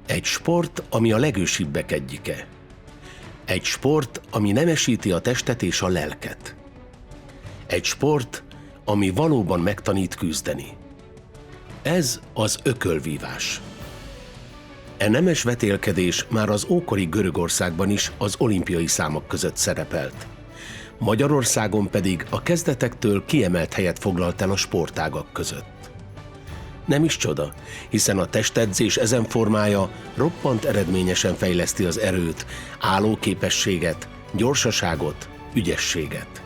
Egy sport, ami a legősibbek egyike. Egy sport, ami nemesíti a testet és a lelket. Egy sport, ami valóban megtanít küzdeni. Ez az ökölvívás. E nemes vetélkedés már az ókori Görögországban is az olimpiai számok között szerepelt. Magyarországon pedig a kezdetektől kiemelt helyet foglalt el a sportágak között. Nem is csoda, hiszen a testedzés ezen formája roppant eredményesen fejleszti az erőt, állóképességet, gyorsaságot, ügyességet.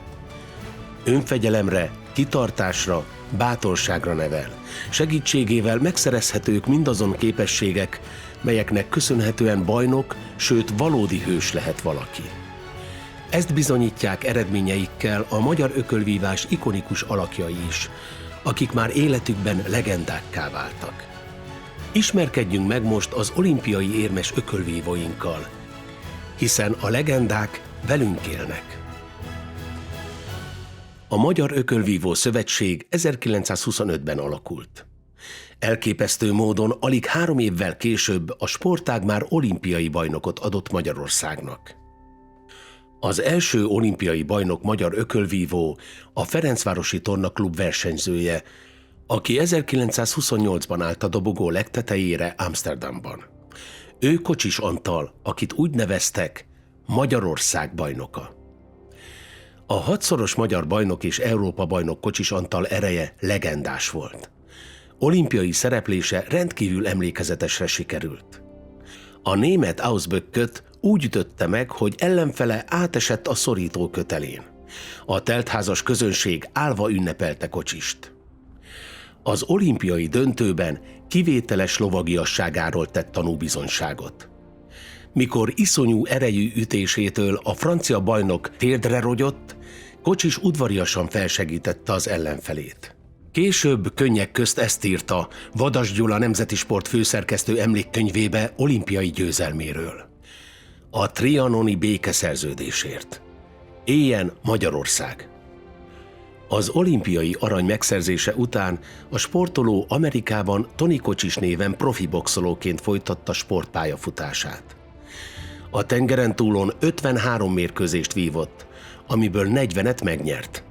Önfegyelemre, kitartásra, bátorságra nevel. Segítségével megszerezhetők mindazon képességek, melyeknek köszönhetően bajnok, sőt valódi hős lehet valaki. Ezt bizonyítják eredményeikkel a magyar ökölvívás ikonikus alakjai is, akik már életükben legendákká váltak. Ismerkedjünk meg most az olimpiai érmes ökölvívóinkkal, hiszen a legendák velünk élnek. A Magyar Ökölvívó Szövetség 1925-ben alakult. Elképesztő módon alig 3 évvel később a sportág már olimpiai bajnokot adott Magyarországnak. Az első olimpiai bajnok magyar ökölvívó a Ferencvárosi Tornaklub versenyzője, aki 1928-ban állt a dobogó legtetejére Amsterdamban. Ő Kocsis Antal, akit úgy neveztek Magyarország bajnoka. A 6-szoros magyar bajnok és Európa-bajnok Kocsis Antal ereje legendás volt. Olimpiai szereplése rendkívül emlékezetesre sikerült. A német Ausböcköt úgy ütötte meg, hogy ellenfele átesett a szorító kötelén. A teltházas közönség állva ünnepelte Kocsist. Az olimpiai döntőben kivételes lovagiasságáról tett tanúbizonyságot. Mikor iszonyú erejű ütésétől a francia bajnok térdre rogyott, Kocsis udvariasan felsegítette az ellenfelét. Később könnyek közt ezt írta Vadas Gyula nemzeti sport főszerkesztő emlékkönyvébe olimpiai győzelméről. A trianoni békeszerződésért. Éljen Magyarország! Az olimpiai arany megszerzése után a sportoló Amerikában Tony Kocsis néven profi boxolóként folytatta sportpályafutását. A tengeren túlon 53 mérkőzést vívott, amiből 40-et megnyert.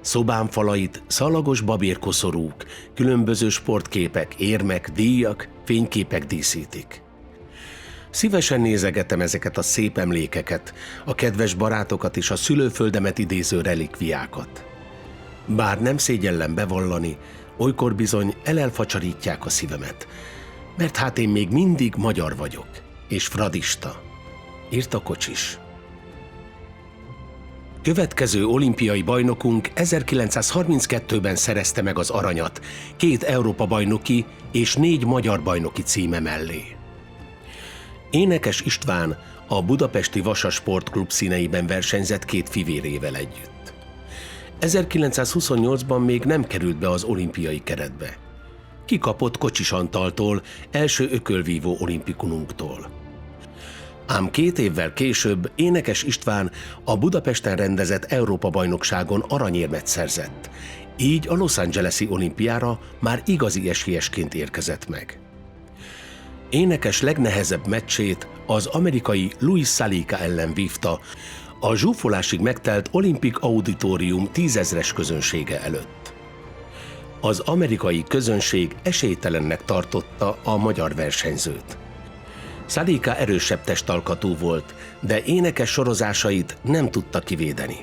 Szobám falait szalagos babérkoszorúk, különböző sportképek, érmek, díjak, fényképek díszítik. Szívesen nézegetem ezeket a szép emlékeket, a kedves barátokat és a szülőföldemet idéző relikviákat. Bár nem szégyellem bevallani, olykor bizony elfacsarítják a szívemet, mert hát én még mindig magyar vagyok, és fradista, írta Kocsis. Következő olimpiai bajnokunk 1932-ben szerezte meg az aranyat 2 Európa-bajnoki és 4 magyar bajnoki címe mellé. Énekes István a budapesti Vasas Sportklub színeiben versenyzett 2 fivérével együtt. 1928-ban még nem került be az olimpiai keretbe. Kikapott Kocsis Antaltól, első ökölvívó olimpikununktól. Ám 2 évvel később Énekes István a Budapesten rendezett Európa-bajnokságon aranyérmet szerzett, így a Los Angeles-i olimpiára már igazi esélyesként érkezett meg. Énekes legnehezebb meccsét az amerikai Louis Salika ellen vívta, a zsúfolásig megtelt Olympic Auditorium 10 000-es közönsége előtt. Az amerikai közönség esélytelennek tartotta a magyar versenyzőt. Salika erősebb testalkatú volt, de Énekes sorozásait nem tudta kivédeni.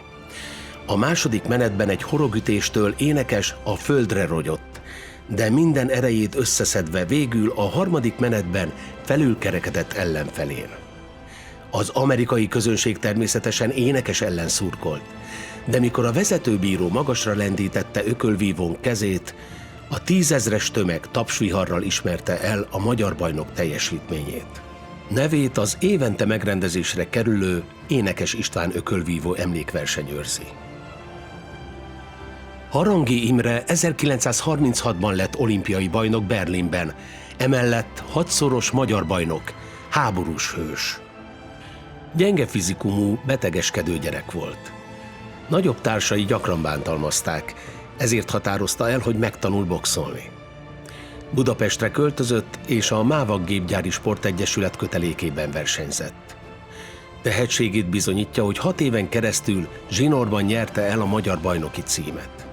A második menetben egy horogütéstől Énekes a földre rogyott, de minden erejét összeszedve végül a harmadik menetben felülkerekedett ellenfelén. Az amerikai közönség természetesen Énekes ellen szurkolt, de mikor a vezetőbíró magasra lendítette ökölvívónk kezét, a 10 000-es tömeg tapsviharral ismerte el a magyar bajnok teljesítményét. Nevét az évente megrendezésre kerülő Énekes István ökölvívó emlékverseny őrzi. Harangi Imre 1936-ban lett olimpiai bajnok Berlinben, emellett 6-szoros magyar bajnok, háborús hős. Gyenge fizikumú, betegeskedő gyerek volt. Nagyobb társai gyakran bántalmazták, ezért határozta el, hogy megtanul boxolni. Budapestre költözött, és a Mávag Gépgyári Sportegyesület kötelékében versenyzett. Tehetségét bizonyítja, hogy 6 éven keresztül zsinórban nyerte el a magyar bajnoki címet.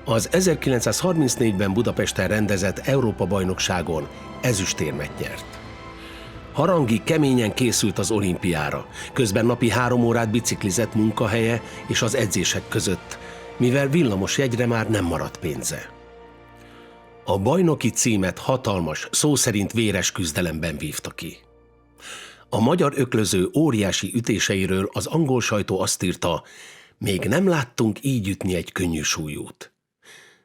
Az 1934-ben Budapesten rendezett Európa-bajnokságon ezüstérmet nyert. Harangi keményen készült az olimpiára, közben napi 3 órát biciklizett munkahelye és az edzések között, mivel villamos jegyre már nem maradt pénze. A bajnoki címet hatalmas, szó szerint véres küzdelemben vívta ki. A magyar öklöző óriási ütéseiről az angol sajtó azt írta, még nem láttunk így ütni egy könnyű súlyút.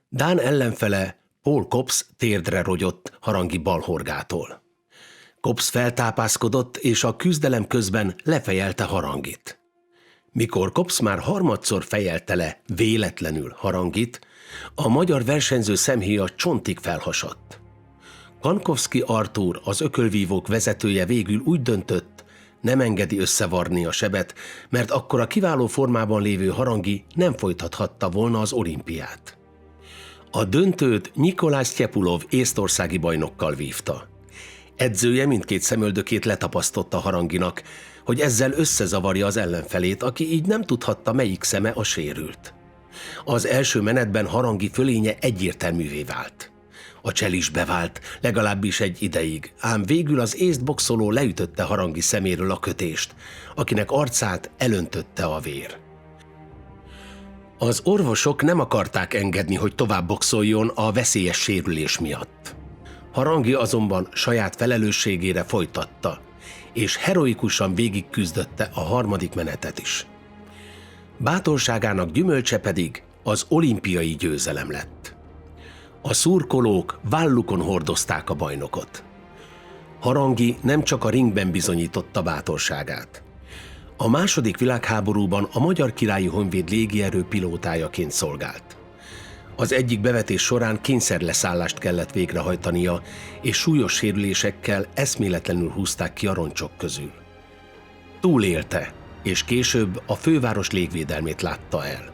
Dán ellenfele Paul Kops térdre rogyott Harangi balhorgától. Kops feltápászkodott, és a küzdelem közben lefejelte Harangit. Mikor Kops már harmadszor fejelte le véletlenül Harangit, a magyar versenyző szemhéja csontig felhasadt. Kankowski Artúr, az ökölvívók vezetője végül úgy döntött, nem engedi összevarni a sebet, mert akkor a kiváló formában lévő Harangi nem folytathatta volna az olimpiát. A döntőt Nyikolaj Sztyepulov észtországi bajnokkal vívta. Edzője mindkét szemöldökét letapasztotta Haranginak, hogy ezzel összezavarja az ellenfelét, aki így nem tudhatta, melyik szeme a sérült. Az első menetben Harangi fölénye egyértelművé vált. A csel is bevált, legalábbis egy ideig, ám végül az észt boxoló leütötte Harangi szeméről a kötést, akinek arcát elöntötte a vér. Az orvosok nem akarták engedni, hogy tovább boxoljon a veszélyes sérülés miatt. Harangi azonban saját felelősségére folytatta, és heroikusan végigküzdötte a harmadik menetet is. Bátorságának gyümölcse pedig az olimpiai győzelem lett. A szurkolók vállukon hordozták a bajnokot. Harangi nem csak a ringben bizonyította bátorságát. A második világháborúban a Magyar Királyi Honvéd légierő pilótájaként szolgált. Az egyik bevetés során kényszerleszállást kellett végrehajtania, és súlyos sérülésekkel eszméletlenül húzták ki a roncsok közül. Túlélte, és később a főváros légvédelmét látta el.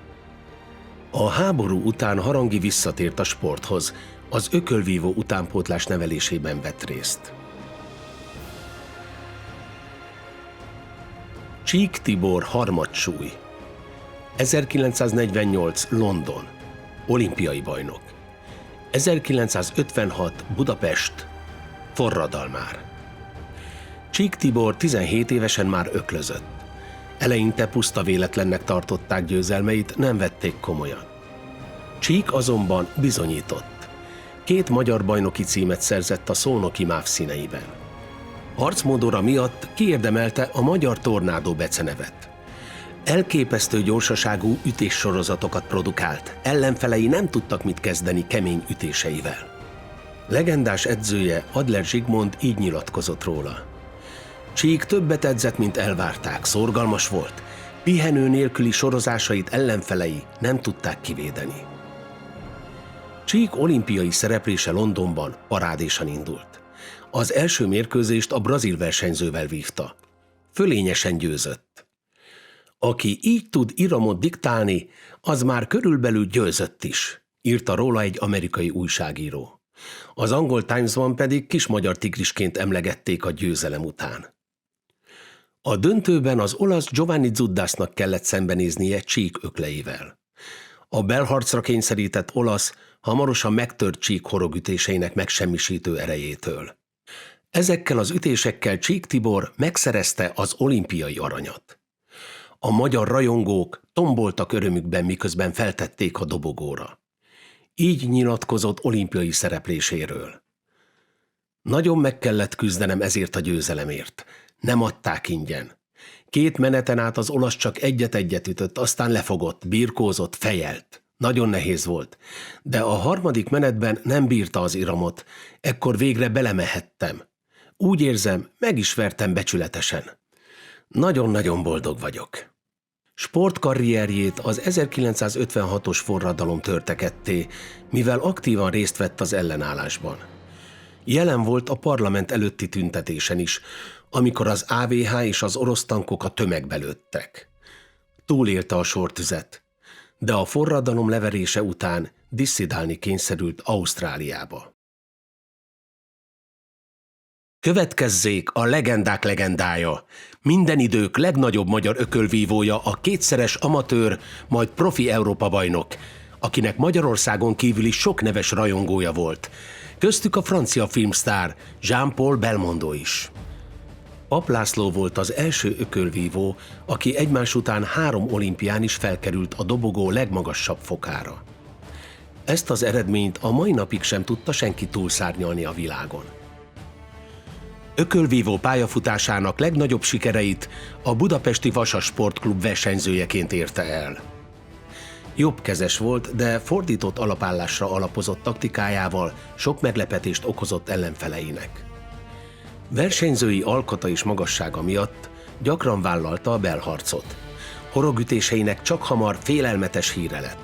A háború után Harangi visszatért a sporthoz, az ökölvívó utánpótlás nevelésében vett részt. Csík Tibor harmadsúly. 1948. London. Olimpiai bajnok. 1956. Budapest. Forradalmár. Csík Tibor 17 évesen már öklözött. Eleinte puszta véletlennek tartották győzelmeit, nem vették komolyan. Csík azonban bizonyított. 2 magyar bajnoki címet szerzett a szolnoki MÁV színeiben. Harcmódora miatt kiérdemelte a magyar tornádó becenevet. Elképesztő gyorsaságú ütéssorozatokat produkált, ellenfelei nem tudtak mit kezdeni kemény ütéseivel. Legendás edzője, Adler Zsigmond így nyilatkozott róla. Csík többet edzett, mint elvárták, szorgalmas volt, pihenő nélküli sorozásait ellenfelei nem tudták kivédeni. Csík olimpiai szereplése Londonban parádésan indult. Az első mérkőzést a brazil versenyzővel vívta. Fölényesen győzött. Aki így tud iramot diktálni, az már körülbelül győzött is, írta róla egy amerikai újságíró. Az angol Timesban pedig kis magyar tigrisként emlegették a győzelem után. A döntőben az olasz Giovanni Zuddasnak kellett szembenéznie Csík ökleivel. A belharcra kényszerített olasz hamarosan megtört Csík horogütéseinek megsemmisítő erejétől. Ezekkel az ütésekkel Csík Tibor megszerezte az olimpiai aranyat. A magyar rajongók tomboltak örömükben, miközben feltették a dobogóra. Így nyilatkozott olimpiai szerepléséről. Nagyon meg kellett küzdenem ezért a győzelemért. Nem adták ingyen. 2 meneten át az olasz csak egyet-egyet ütött, aztán lefogott, birkózott, fejelt. Nagyon nehéz volt, de a harmadik menetben nem bírta az iramot, ekkor végre belemehettem. Úgy érzem, meg is vertem becsületesen. Nagyon-nagyon boldog vagyok. Sportkarrierjét az 1956-os forradalom törte ketté, mivel aktívan részt vett az ellenállásban. Jelen volt a parlament előtti tüntetésen is, amikor az AVH és az orosz tankok a tömegbe lőttek. Túlélte a sortüzet, de a forradalom leverése után disszidálni kényszerült Ausztráliába. Következzék a legendák legendája, minden idők legnagyobb magyar ökölvívója, a kétszeres amatőr, majd profi Európa-bajnok, akinek Magyarországon kívüli sok neves rajongója volt. Köztük a francia filmsztár Jean-Paul Belmondo is. Papp László volt az első ökölvívó, aki egymás után 3 olimpián is felkerült a dobogó legmagasabb fokára. Ezt az eredményt a mai napig sem tudta senki túlszárnyalni a világon. Ökölvívó pályafutásának legnagyobb sikereit a Budapesti Vasas Sportklub versenyzőjeként érte el. Jobbkezes volt, de fordított alapállásra alapozott taktikájával sok meglepetést okozott ellenfeleinek. Versenyzői alkata és magassága miatt gyakran vállalta a belharcot. Horogütéseinek csak hamar félelmetes híre lett.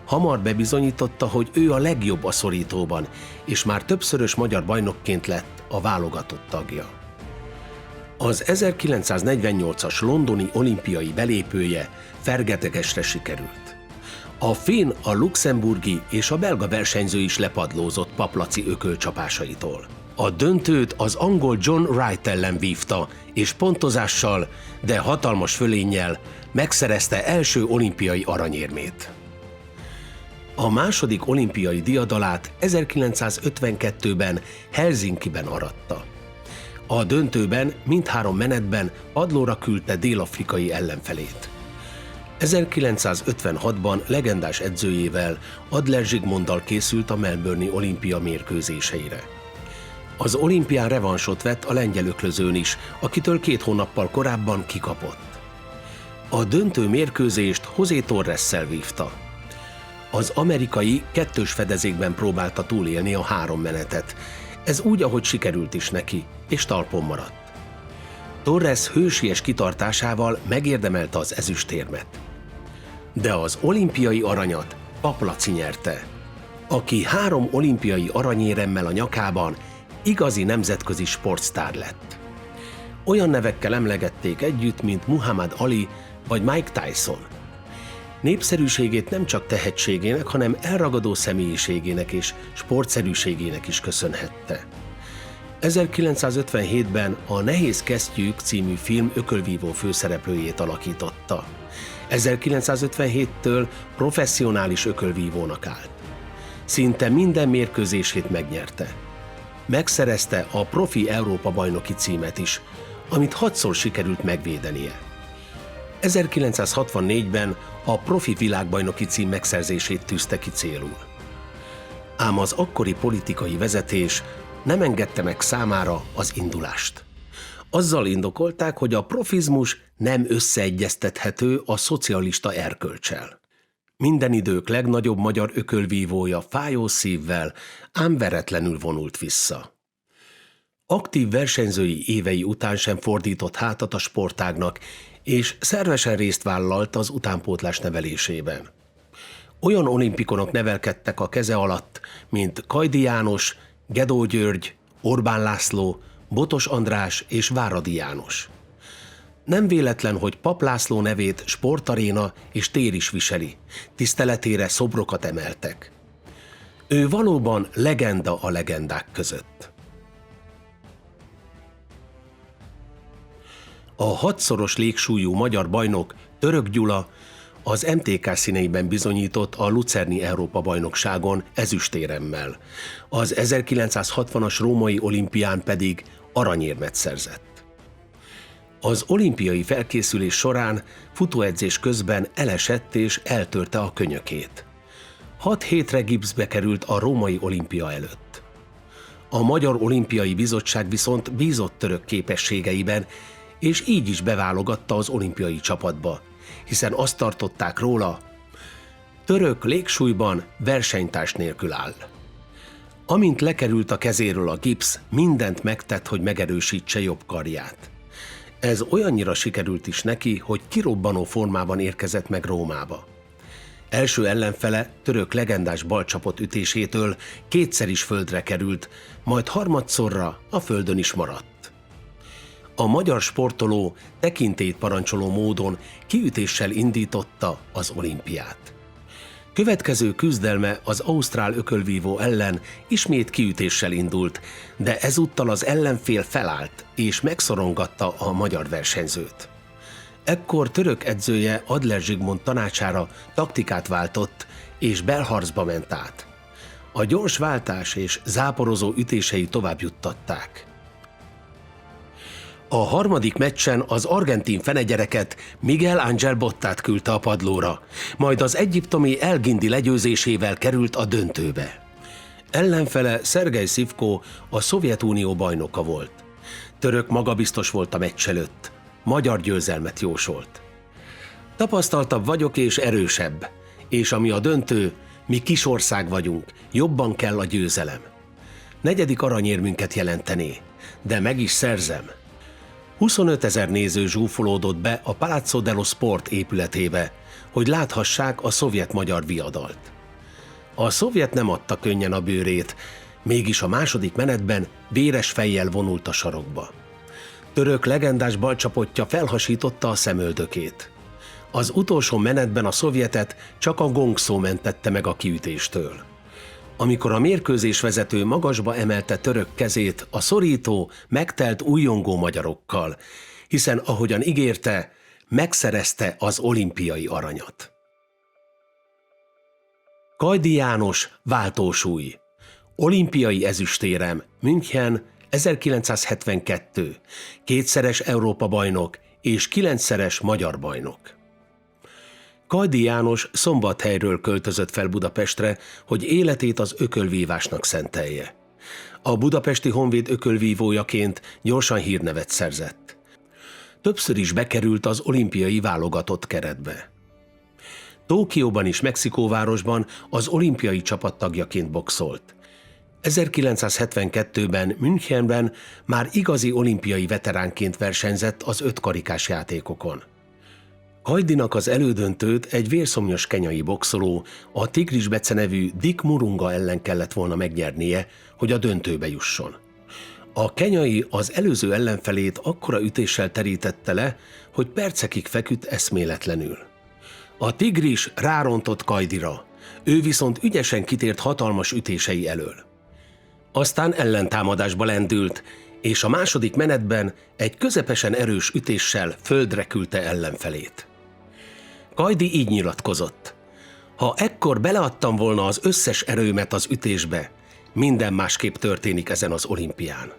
Hamar bebizonyította, hogy ő a legjobb a szorítóban, és már többszörös magyar bajnokként lett a válogatott tagja. Az 1948-as londoni olimpiai belépője fergetegesre sikerült. A finn, a luxemburgi és a belga versenyző is lepadlózott Papp Laci ökölcsapásaitól. A döntőt az angol John Wright ellen vívta, és pontozással, de hatalmas fölénnyel megszerezte első olimpiai aranyérmét. A második olimpiai diadalát 1952-ben Helsinkiben aratta. A döntőben mindhárom menetben padlóra küldte dél-afrikai ellenfelét. 1956-ban legendás edzőjével, Adler Zsigmonddal készült a Melbourne-i olimpia mérkőzéseire. Az olimpián revansot vett a lengyel öklözőn is, akitől 2 hónappal korábban kikapott. A döntő mérkőzést José Torressel vívta. Az amerikai 2-s fedezékben próbálta túlélni a 3 menetet. Ez úgy, ahogy sikerült is neki, és talpon maradt. Torres hősies kitartásával megérdemelte az ezüstérmet. De az olimpiai aranyat Papp Laci nyerte, aki 3 olimpiai aranyéremmel a nyakában igazi nemzetközi sportsztár lett. Olyan nevekkel emlegették együtt, mint Muhammad Ali vagy Mike Tyson. Népszerűségét nem csak tehetségének, hanem elragadó személyiségének és sportszerűségének is köszönhette. 1957-ben a Nehéz kesztyűk című film ökölvívó főszereplőjét alakította. 1957-től professzionális ökölvívónak állt. Szinte minden mérkőzését megnyerte. Megszerezte a profi Európa-bajnoki címet is, amit 6-szor sikerült megvédenie. 1964-ben a profi világbajnoki cím megszerzését tűzte ki célul. Ám az akkori politikai vezetés nem engedte meg számára az indulást. Azzal indokolták, hogy a profizmus nem összeegyeztethető a szocialista erkölccsel. Minden idők legnagyobb magyar ökölvívója fájó szívvel, ám veretlenül vonult vissza. Aktív versenyzői évei után sem fordított hátat a sportágnak, és szervesen részt vállalt az utánpótlás nevelésében. Olyan olimpikonok nevelkedtek a keze alatt, mint Kajdi János, Gedó György, Orbán László, Botos András és Váradi János. Nem véletlen, hogy Papp László nevét sportaréna és tér is viseli, tiszteletére szobrokat emeltek. Ő valóban legenda a legendák között. A 6-szoros légsúlyú magyar bajnok, Török Gyula, az MTK színeiben bizonyított a lucerni Európa-bajnokságon ezüstéremmel, az 1960-as római olimpián pedig aranyérmet szerzett. Az olimpiai felkészülés során futóedzés közben elesett és eltörte a könyökét. 6 hétre gipszbe került a római olimpia előtt. A Magyar Olimpiai Bizottság viszont bízott Török képességeiben, és így is beválogatta az olimpiai csapatba, hiszen azt tartották róla, Török légsúlyban versenytárs nélkül áll. Amint lekerült a kezéről a gipsz, mindent megtett, hogy megerősítse jobb karját. Ez olyannyira sikerült is neki, hogy kirobbanó formában érkezett meg Rómába. Első ellenfele, Török legendás balcsapot ütésétől 2-szer is földre került, majd harmadszorra a földön is maradt. A magyar sportoló tekintélyt parancsoló módon kiütéssel indította az olimpiát. Következő küzdelme az ausztrál ökölvívó ellen ismét kiütéssel indult, de ezúttal az ellenfél felállt és megszorongatta a magyar versenyzőt. Ekkor török edzője Adler Zsigmond tanácsára taktikát váltott és belharcba ment át. A gyors váltás és záporozó ütései tovább juttatták. A harmadik meccsen az argentin fenegyereket Miguel Ángel Bottát küldte a padlóra, majd az egyiptomi El Guindi legyőzésével került a döntőbe. Ellenfele Szergej Szivko a Szovjetunió bajnoka volt. Török magabiztos volt a meccs előtt, magyar győzelmet jósolt. Tapasztaltabb vagyok és erősebb, és ami a döntő, mi kis ország vagyunk, jobban kell a győzelem. 4. aranyérmünket jelentené, de meg is szerzem. 25 000 néző zsúfolódott be a Palazzo dello Sport épületébe, hogy láthassák a szovjet-magyar viadalt. A szovjet nem adta könnyen a bőrét, mégis a második menetben véres fejjel vonult a sarokba. Török legendás balcsapotja felhasította a szemöldökét. Az utolsó menetben a szovjetet csak a gongszó mentette meg a kiütéstől. Amikor a mérkőzés vezető magasba emelte török kezét, a szorító, megtelt újjongó magyarokkal, hiszen ahogyan ígérte, megszerezte az olimpiai aranyat. Kajdi János váltósúly. Olimpiai ezüstérem, München 1972, 2-szeres Európa-bajnok és 9-szeres magyar bajnok. Kajdi János Szombathelyről költözött fel Budapestre, hogy életét az ökölvívásnak szentelje. A budapesti Honvéd ökölvívójaként gyorsan hírnevet szerzett. Többször is bekerült az olimpiai válogatott keretbe. Tokióban és Mexikóvárosban az olimpiai csapat tagjaként boxolt. 1972-ben Münchenben már igazi olimpiai veteránként versenyzett az 5 karikás játékokon. Kajdinak az elődöntőt egy vérszomjas kenyai boxoló, a Tigris Bece nevű Dick Murunga ellen kellett volna megnyernie, hogy a döntőbe jusson. A kenyai az előző ellenfelét akkora ütéssel terítette le, hogy percekig feküdt eszméletlenül. A Tigris rárontott Kajdira, ő viszont ügyesen kitért hatalmas ütései elől. Aztán ellentámadásba lendült, és a második menetben egy közepesen erős ütéssel földre küldte ellenfelét. Kajdi így nyilatkozott: ha ekkor beleadtam volna az összes erőmet az ütésbe, minden másképp történik ezen az olimpián.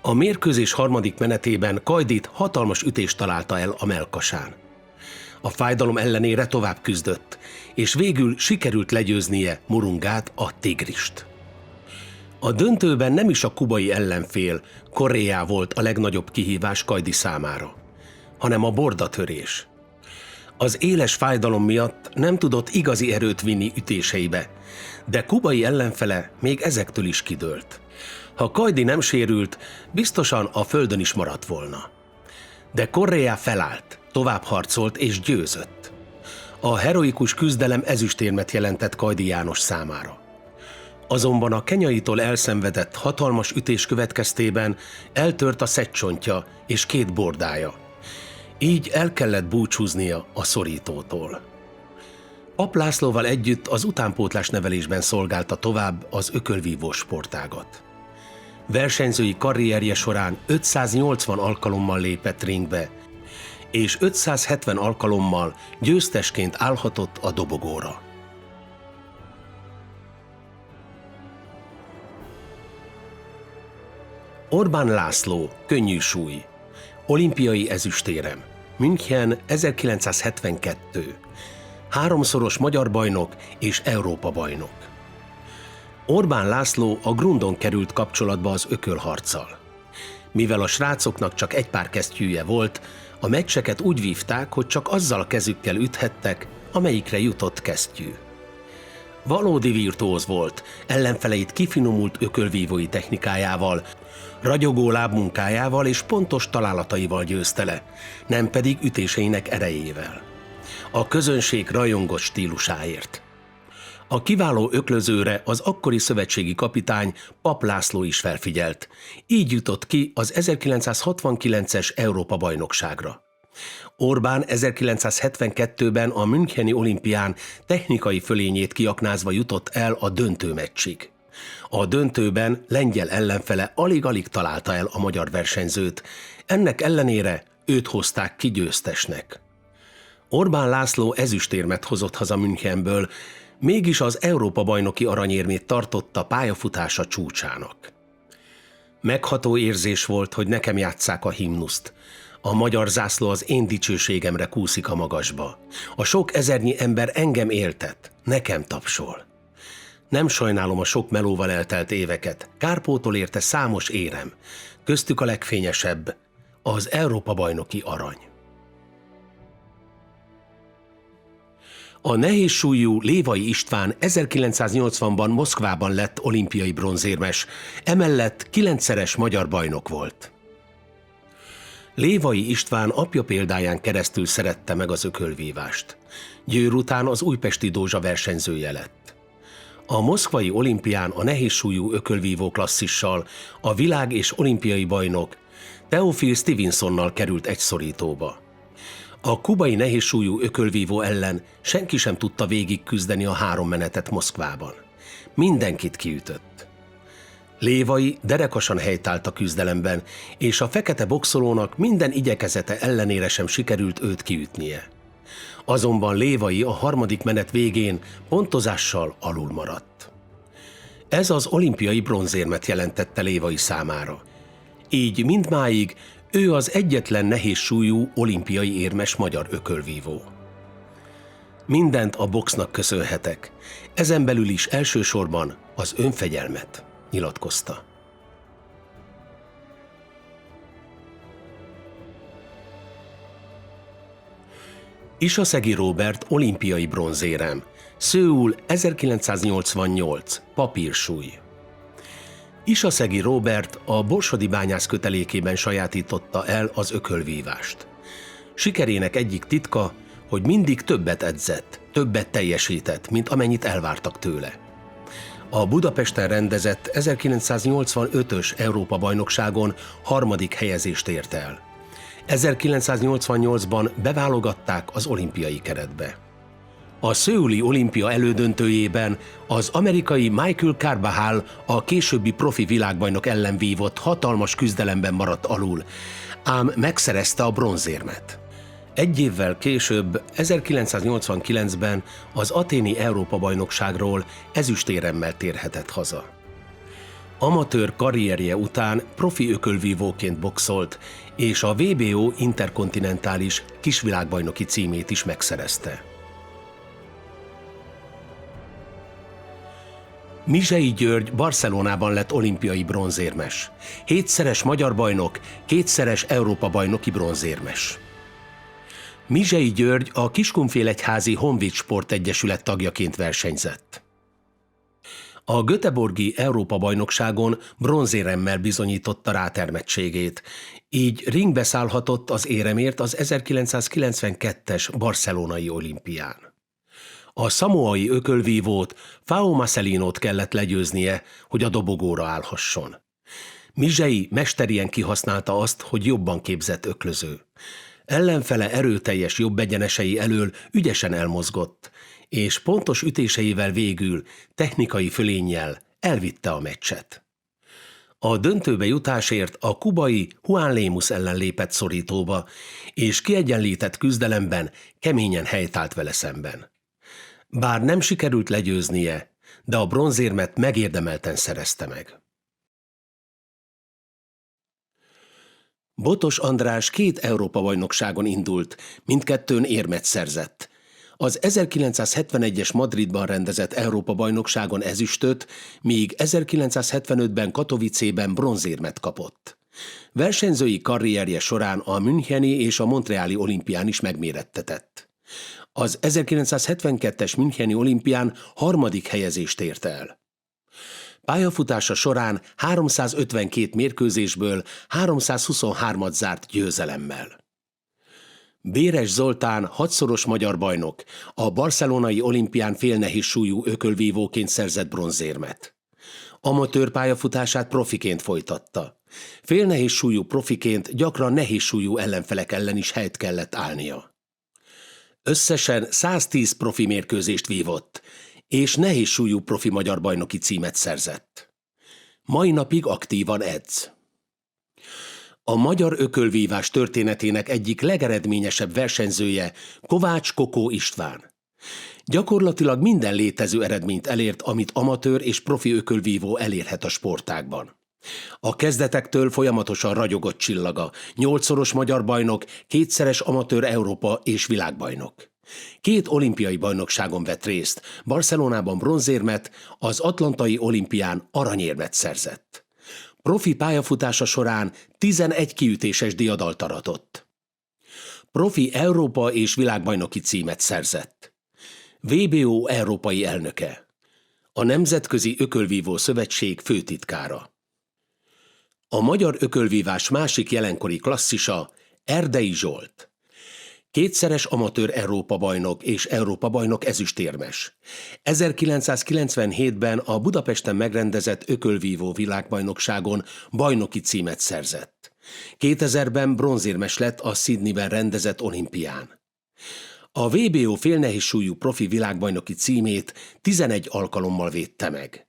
A mérkőzés harmadik menetében Kajdit hatalmas ütést találta el a mellkasán. A fájdalom ellenére tovább küzdött, és végül sikerült legyőznie Murungát, a Tigrist. A döntőben nem is a kubai ellenfél, Korea volt a legnagyobb kihívás Kajdi számára, hanem a bordatörés. Az éles fájdalom miatt nem tudott igazi erőt vinni ütéseibe, de kubai ellenfele még ezektől is kidőlt. Ha Kajdi nem sérült, biztosan a földön is maradt volna. De Korea felállt, tovább harcolt és győzött. A heroikus küzdelem ezüstérmet jelentett Kajdi János számára. Azonban a kenyaitól elszenvedett hatalmas ütés következtében eltört a szedcsontja és 2 bordája. Így el kellett búcsúznia a szorítótól. Pap Lászlóval együtt az utánpótlás nevelésben szolgálta tovább az ökölvívó sportágat. Versenyzői karrierje során 580 alkalommal lépett ringbe, és 570 alkalommal győztesként állhatott a dobogóra. Orbán László, könnyűsúly, olimpiai ezüstérem, München 1972, 3-szoros magyar bajnok és Európa bajnok. Orbán László a grundon került kapcsolatba az ökölharccal. Mivel a srácoknak csak egy pár kesztyűje volt, a meccseket úgy vívták, hogy csak azzal a kezükkel üthettek, amelyikre jutott kesztyű. Valódi virtuóz volt, ellenfeleit kifinomult ökölvívói technikájával, ragyogó lábmunkájával és pontos találataival győzte le, nem pedig ütéseinek erejével. A közönség rajongott stílusáért. A kiváló öklözőre az akkori szövetségi kapitány Pap László is felfigyelt, így jutott ki az 1969-es Európa-bajnokságra. Orbán 1972-ben a müncheni olimpián technikai fölényét kiaknázva jutott el a döntőmeccsig. A döntőben lengyel ellenfele alig-alig találta el a magyar versenyzőt, ennek ellenére őt hozták ki győztesnek. Orbán László ezüstérmet hozott haza Münchenből, mégis az Európa-bajnoki aranyérmét tartotta pályafutása csúcsának. Megható érzés volt, hogy nekem játsszák a himnuszt. A magyar zászló az én dicsőségemre kúszik a magasba. A sok ezernyi ember engem éltet, nekem tapsol. Nem sajnálom a sok melóval eltelt éveket, kárpótol érte számos érem, köztük a legfényesebb, az Európa-bajnoki arany. A nehézsúlyú Lévai István 1980-ban Moszkvában lett olimpiai bronzérmes, emellett 9-szeres magyar bajnok volt. Lévai István apja példáján keresztül szerette meg az ökölvívást. Győr után az újpesti Dózsa versenyzője lett. A moszkvai olimpián a nehézsúlyú ökölvívó klasszissal a világ- és olimpiai bajnok Theophil Stevensonnal került egy szorítóba. A kubai nehézsúlyú ökölvívó ellen senki sem tudta végig küzdeni a 3 menetet Moszkvában. Mindenkit kiütött. Lévai derekasan helytált a küzdelemben, és a fekete boxolónak minden igyekezete ellenére sem sikerült őt kiütnie. Azonban Lévai a 3. menet végén pontozással alul maradt. Ez az olimpiai bronzérmet jelentette Lévai számára. Így mindmáig ő az egyetlen nehézsúlyú olimpiai érmes magyar ökölvívó. Mindent a boxnak köszönhetek, ezen belül is elsősorban az önfegyelmet, nyilatkozta. Isaszegi Róbert olimpiai bronzérem, Szöul 1988, papírsúly. Isaszegi Róbert a borsodi bányász kötelékében sajátította el az ökölvívást. Sikerének egyik titka, hogy mindig többet edzett, többet teljesített, mint amennyit elvártak tőle. A Budapesten rendezett 1985-ös Európa-bajnokságon 3. helyezést ért el. 1988-ban beválogatták az olimpiai keretbe. A szöuli olimpia elődöntőjében az amerikai Michael Carbajal a későbbi profi világbajnok ellen vívott hatalmas küzdelemben maradt alul, ám megszerezte a bronzérmet. Egy évvel később, 1989-ben az athéni Európa-bajnokságról ezüstéremmel térhetett haza. Amatőr karrierje után profi ökölvívóként boxolt, és a WBO interkontinentális kisvilágbajnoki címét is megszerezte. Mizsei György Barcelonában lett olimpiai bronzérmes, 7-szeres magyar bajnok, 2-szeres Európa-bajnoki bronzérmes. Mizsei György a Kiskunfélegyházi Honvéd Sportegyesület tagjaként versenyzett. A göteborgi Európa-bajnokságon bronzéremmel bizonyította rátermettségét, így ringbe szállhatott az éremért az 1992-es barcelonai olimpián. A szamoai ökölvívót, Fao Marcelinót kellett legyőznie, hogy a dobogóra állhasson. Mizsei mesterien kihasználta azt, hogy jobban képzett öklöző. Ellenfele erőteljes jobb egyenesei elől ügyesen elmozgott, és pontos ütéseivel végül, technikai fölénnyel elvitte a meccset. A döntőbe jutásért a kubai Juan Lemus ellen lépett szorítóba, és kiegyenlített küzdelemben keményen helytált vele szemben. Bár nem sikerült legyőznie, de a bronzérmet megérdemelten szerezte meg. Botos András 2 Európa-bajnokságon indult, mindkettőn érmet szerzett. Az 1971-es Madridban rendezett Európa-bajnokságon ezüstöt, míg 1975-ben Katowicében bronzérmet kapott. Versenyzői karrierje során a müncheni és a montreali olimpián is megmérettetett. Az 1972-es müncheni olimpián 3. helyezést ért el. Pályafutása során 352 mérkőzésből 323-at zárt győzelemmel. Béres Zoltán 6-szoros magyar bajnok, a barcelonai olimpián félnehézsúlyú ökölvívóként szerzett bronzérmet. Amatőr pályafutását profiként folytatta. Félnehéz súlyú profiként gyakran nehéz súlyú ellenfelek ellen is helyt kellett állnia. Összesen 110 profi mérkőzést vívott, és nehéz súlyú profi magyar bajnoki címet szerzett. Mai napig aktívan edz. A magyar ökölvívás történetének egyik legeredményesebb versenyzője Kovács Kokó István. Gyakorlatilag minden létező eredményt elért, amit amatőr és profi ökölvívó elérhet a sportágban. A kezdetektől folyamatosan ragyogott csillaga, 8-szoros magyar bajnok, 2-szeres amatőr Európa és világbajnok. 2 olimpiai bajnokságon vett részt, Barcelonában bronzérmet, az Atlantai olimpián aranyérmet szerzett. Profi pályafutása során 11 kiütéses diadalt aratott. Profi Európa és világbajnoki címet szerzett. VBO európai elnöke. A Nemzetközi Ökölvívó Szövetség főtitkára. A magyar ökölvívás másik jelenkori klasszisa Erdei Zsolt. 2-szeres amatőr Európa-bajnok és Európa-bajnok ezüstérmes. 1997-ben a Budapesten megrendezett ökölvívó világbajnokságon bajnoki címet szerzett. 2000-ben bronzérmes lett a Sydneyben rendezett olimpián. A VBO félnehézsúlyú profi világbajnoki címét 11 alkalommal védte meg.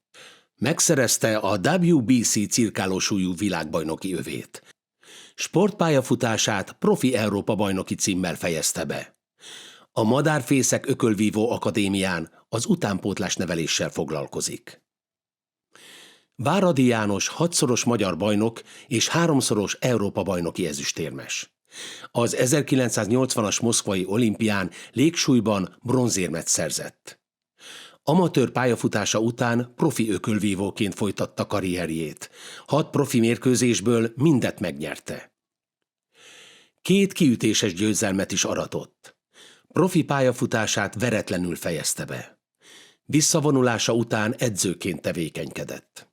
Megszerezte a WBC cirkálósúlyú világbajnoki övét. Sportpályafutását profi Európa-bajnoki címmel fejezte be. A Madárfészek Ökölvívó Akadémián az utánpótlás neveléssel foglalkozik. Váradi János 6-szoros magyar bajnok és 3-szoros Európa-bajnoki ezüstérmes. Az 1980-as moszkvai olimpián légsúlyban bronzérmet szerzett. Amatőr pályafutása után profi ökölvívóként folytatta karrierjét. 6 profi mérkőzésből mindet megnyerte. 2 kiütéses győzelmet is aratott. Profi pályafutását veretlenül fejezte be. Visszavonulása után edzőként tevékenykedett.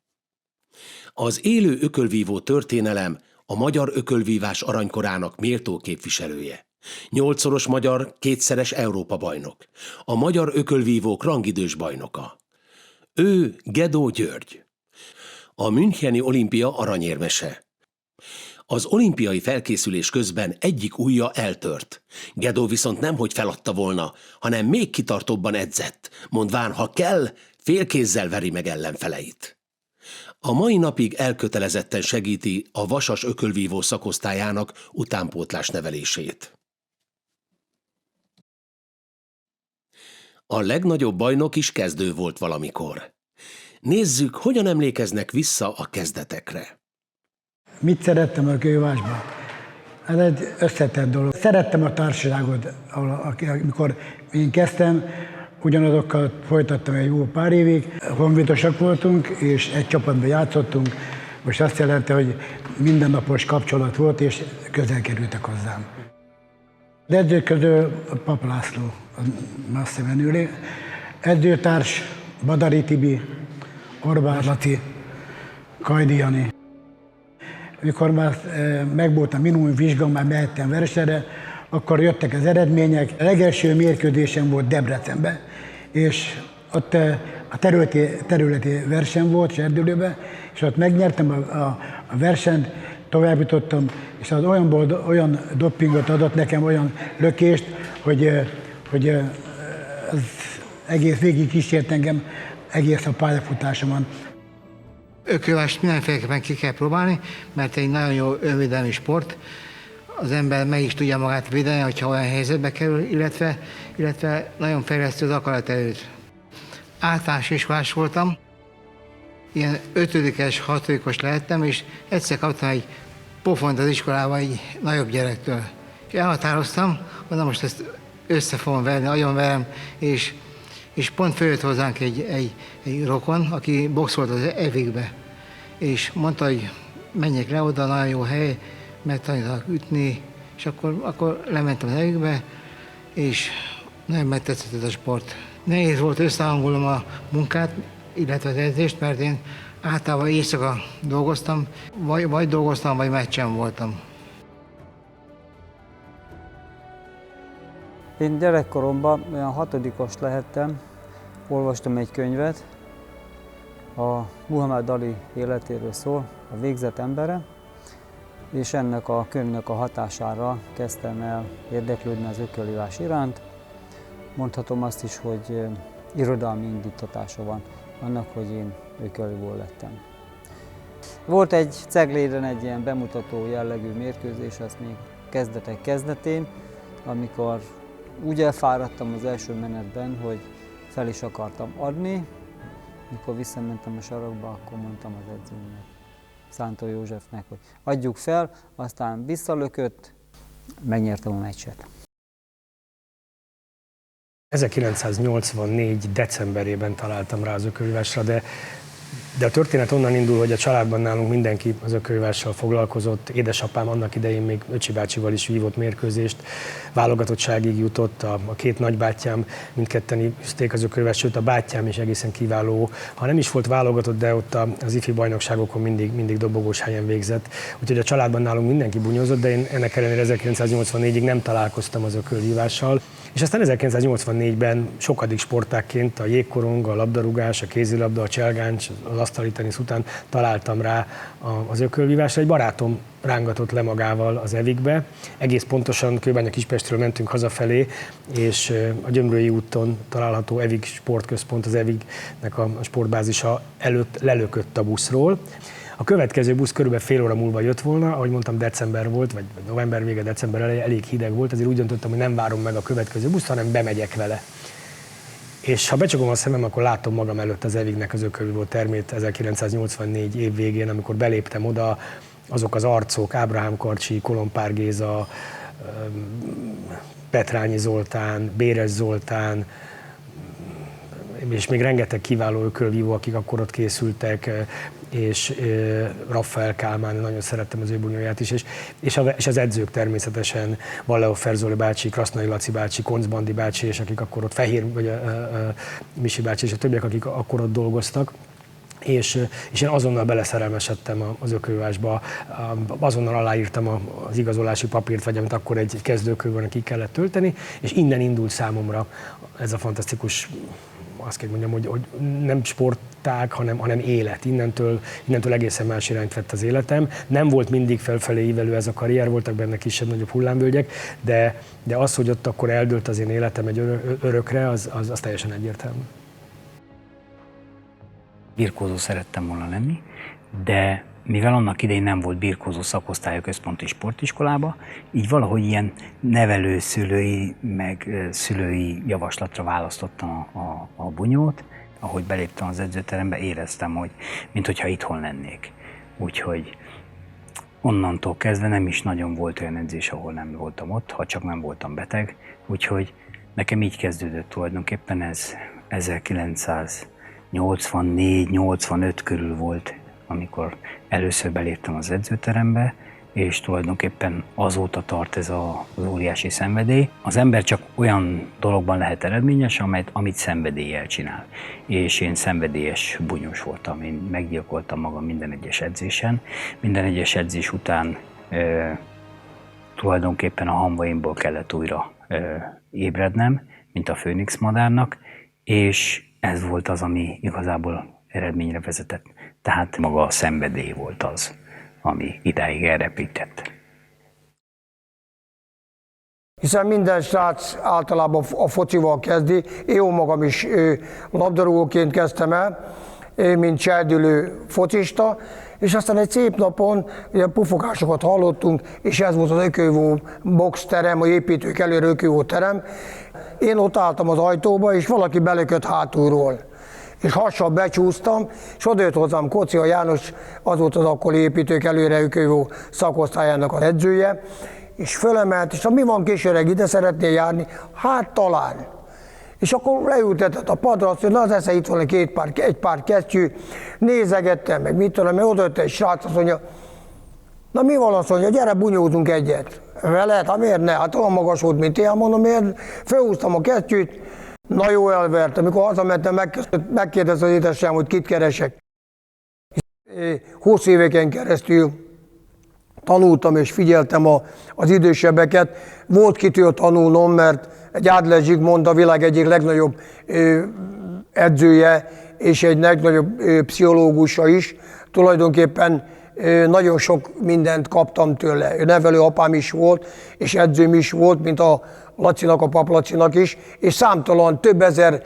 Az élő ökölvívó történelem a magyar ökölvívás aranykorának méltó képviselője. 8-szoros magyar, 2-szeres Európa-bajnok. A magyar ökölvívók rangidős bajnoka. Ő Gedó György. A müncheni olimpia aranyérmese. Az olimpiai felkészülés közben egyik ujja eltört. Gedó viszont nemhogy feladta volna, hanem még kitartóbban edzett, mondván, ha kell, félkézzel veri meg ellenfeleit. A mai napig elkötelezetten segíti a Vasas ökölvívó szakosztályának utánpótlás nevelését. A legnagyobb bajnok is kezdő volt valamikor. Nézzük, hogyan emlékeznek vissza a kezdetekre. Mit szerettem a kővásban? Ez egy összetett dolog. Szerettem a társaságot, amikor én kezdtem, ugyanazokkal folytattam egy jó pár évig. Honvédosak voltunk, és egy csapatban játszottunk. Most azt jelenti, hogy mindennapos kapcsolat volt, és közel kerültek hozzám. De edzők közül Pap László, Masszeven ülé. Edzőtárs Badari Tibi, Orbán Laci, Kajdi Jani. Mikor már megvolt a minimum vizsga, már mehettem versenyre, akkor jöttek az eredmények. A legelső mérkőzésem volt Debrecenben, és ott a területi verseny volt Serdülőben, és ott megnyertem a versenyt, továbbjutottam, és az olyan doppingot adott nekem, olyan lökést, hogy az egész végig kísért engem, egész a pályafutásomon. Ökölvást mindenféleképpen ki kell próbálni, mert egy nagyon jó önvédelmi sport. Az ember meg is tudja magát védeni, hogyha olyan helyzetbe kerül, illetve nagyon fejlesztő az akaraterőt. Általános iskolás voltam, ilyen 5-es, 6-os lehettem, és egyszer kaptam egy pofont az iskolában egy nagyobb gyerektől. És elhatároztam, hogy na most ezt össze fogom verni, agyon verem, és pont följött hozzánk egy rokon, aki boxolt az Evikbe. És mondta, hogy menjek le oda, nagyon jó hely, megtanítanak ütni, és akkor lementem az Evikbe, és nagyon megtetszett ez a sport. Nehéz volt összehangolnom a munkát, illetve az edzést, mert én általában éjszaka dolgoztam, vagy dolgoztam, vagy meccsen voltam. Én gyerekkoromban olyan 6-os lehettem, olvastam egy könyvet, a Muhammad Ali életéről szól, a végzett embere, és ennek a könyvnek a hatására kezdtem el érdeklődni az ökölvívás iránt. Mondhatom azt is, hogy irodalmi indítatása van annak, hogy én ökölvívó lettem. Volt egy Cegléden egy ilyen bemutató jellegű mérkőzés, azt még kezdetén, amikor úgy elfáradtam az első menetben, hogy fel is akartam adni. Mikor visszamentem a sarokba, akkor mondtam az edzőnek, Szántó Józsefnek, hogy adjuk fel, aztán visszalökött, megnyertem a meccset. 1984. decemberében találtam rá az ökölvívásra, de a történet onnan indul, hogy a családban nálunk mindenki az ökölvívással foglalkozott. Édesapám annak idején még öcsi bácsival is vívott mérkőzést, válogatottságig jutott, a két nagybátyám mindketten üzték az ökölvívást, sőt a bátyám is egészen kiváló. Ha nem is volt válogatott, de ott az ifi bajnokságokon mindig dobogós helyen végzett. Úgyhogy a családban nálunk mindenki bunyózott, de én ennek ellenére 1984-ig nem találkoztam az ökölvívással. És aztán 1984-ben sokadik sportágként a jégkorong, a labdarúgás, a kézilabda, a cselgáncs, az asztali tenisz után találtam rá az ökölvívásra. Egy barátom rángatott le magával az Evigbe. Egész pontosan Kőbánya-Kispestről mentünk hazafelé, és a Gyömrői úton található Evig sportközpont, az Evignek a sportbázisa előtt lelökött a buszról. A következő busz körülbelül fél óra múlva jött volna, ahogy mondtam, december volt, vagy november vége, december eleje, elég hideg volt, ezért úgy döntöttem, hogy nem várom meg a következő buszt, hanem bemegyek vele. És ha becsakom a szemem, akkor látom magam előtt az Evignek az ökölvívó termét 1984 év végén, amikor beléptem oda, azok az arcok, Ábrahám Karcsi, Kolompár Géza, Petrányi Zoltán, Béres Zoltán, és még rengeteg kiváló ökölvívó, akik akkor ott készültek, és Raffael Kálmán, nagyon szerettem az ő bunyóját is, és az edzők természetesen, Valleó Ferzoli bácsi, Krasznai Laci bácsi, Koncz Bandi bácsi, és akik akkor ott Fehér, vagy Misi bácsi, és a többiek, akik akkor ott dolgoztak. És én azonnal beleszerelmesedtem az ökölvívásba, azonnal aláírtam az igazolási papírt, vagy amit akkor egy kezdőökölvívónak ki kellett tölteni, és innen indult számomra ez a fantasztikus, azt kell mondjam, hogy nem sportág, hanem élet. Innentől egészen más irányt vett az életem. Nem volt mindig felfelé ívelő ez a karrier, voltak benne kisebb-nagyobb hullámvölgyek, de az, hogy ott akkor eldőlt az én életem egy örökre, az teljesen egyértelmű. Birkózó szerettem volna lenni, de mivel annak idején nem volt birkózó szakosztály a központi sportiskolába, így valahogy ilyen nevelőszülői, meg szülői javaslatra választottam a bunyót. Ahogy beléptem az edzőterembe, éreztem, hogy minthogyha itthon lennék. Úgyhogy onnantól kezdve nem is nagyon volt olyan edzés, ahol nem voltam ott, ha csak nem voltam beteg. Úgyhogy nekem így kezdődött tulajdonképpen, ez 1984-85 körül volt, amikor először beléptem az edzőterembe, és tulajdonképpen azóta tart ez az óriási szenvedély. Az ember csak olyan dologban lehet eredményes, amit szenvedéllyel csinál. És én szenvedélyes bunyós voltam, én meggyilkoltam magam minden egyes edzésen. Minden egyes edzés után tulajdonképpen a hamvaimból kellett újra ébrednem, mint a főnix madárnak, és ez volt az, ami igazából eredményre vezetett. Tehát maga a szenvedély volt az, ami idáig elrepített. Hiszen minden srác általában a focival kezdi. Én magam is labdarúgóként kezdtem el, mint serdülő focista, és aztán egy szép napon ilyen pufogásokat hallottunk, és ez volt az ökölvívó boxterem, a építők előre ökölvívó terem. Én ott álltam az ajtóba, és valaki belökött hátulról. És hassal becsúsztam, és odajött hozzám Kocsia János, az volt az akkori építők előre ökölvívó szakosztályának az edzője, és fölemelt, és mi van kisöreg, ide szeretnél járni? Hát talán. És akkor leültetett a padra, azt mondja, na az esze itt van egy pár kesztyű, nézegettem, meg mit tudom, mert odajött egy srác, azt mondja, na mi van, azt mondja, gyere bunyózunk egyet. Veled? Hát miért ne? Hát olyan magas volt, mint én, mondom, miért? Felhúztam a kesztyűt, na jó, elvert. Amikor hazamentem, megkérdezte az édesem, hogy kit keresek. 20 éveken keresztül tanultam és figyeltem az idősebbeket. Volt kitől tanulnom, mert egy Adler Zsigmond a világ egyik legnagyobb edzője és egy legnagyobb pszichológusa is. Tulajdonképpen nagyon sok mindent kaptam tőle. Nevelőapám is volt, és edzőm is volt, mint a Lacinak, a Pap Lacinak is, és számtalan több ezer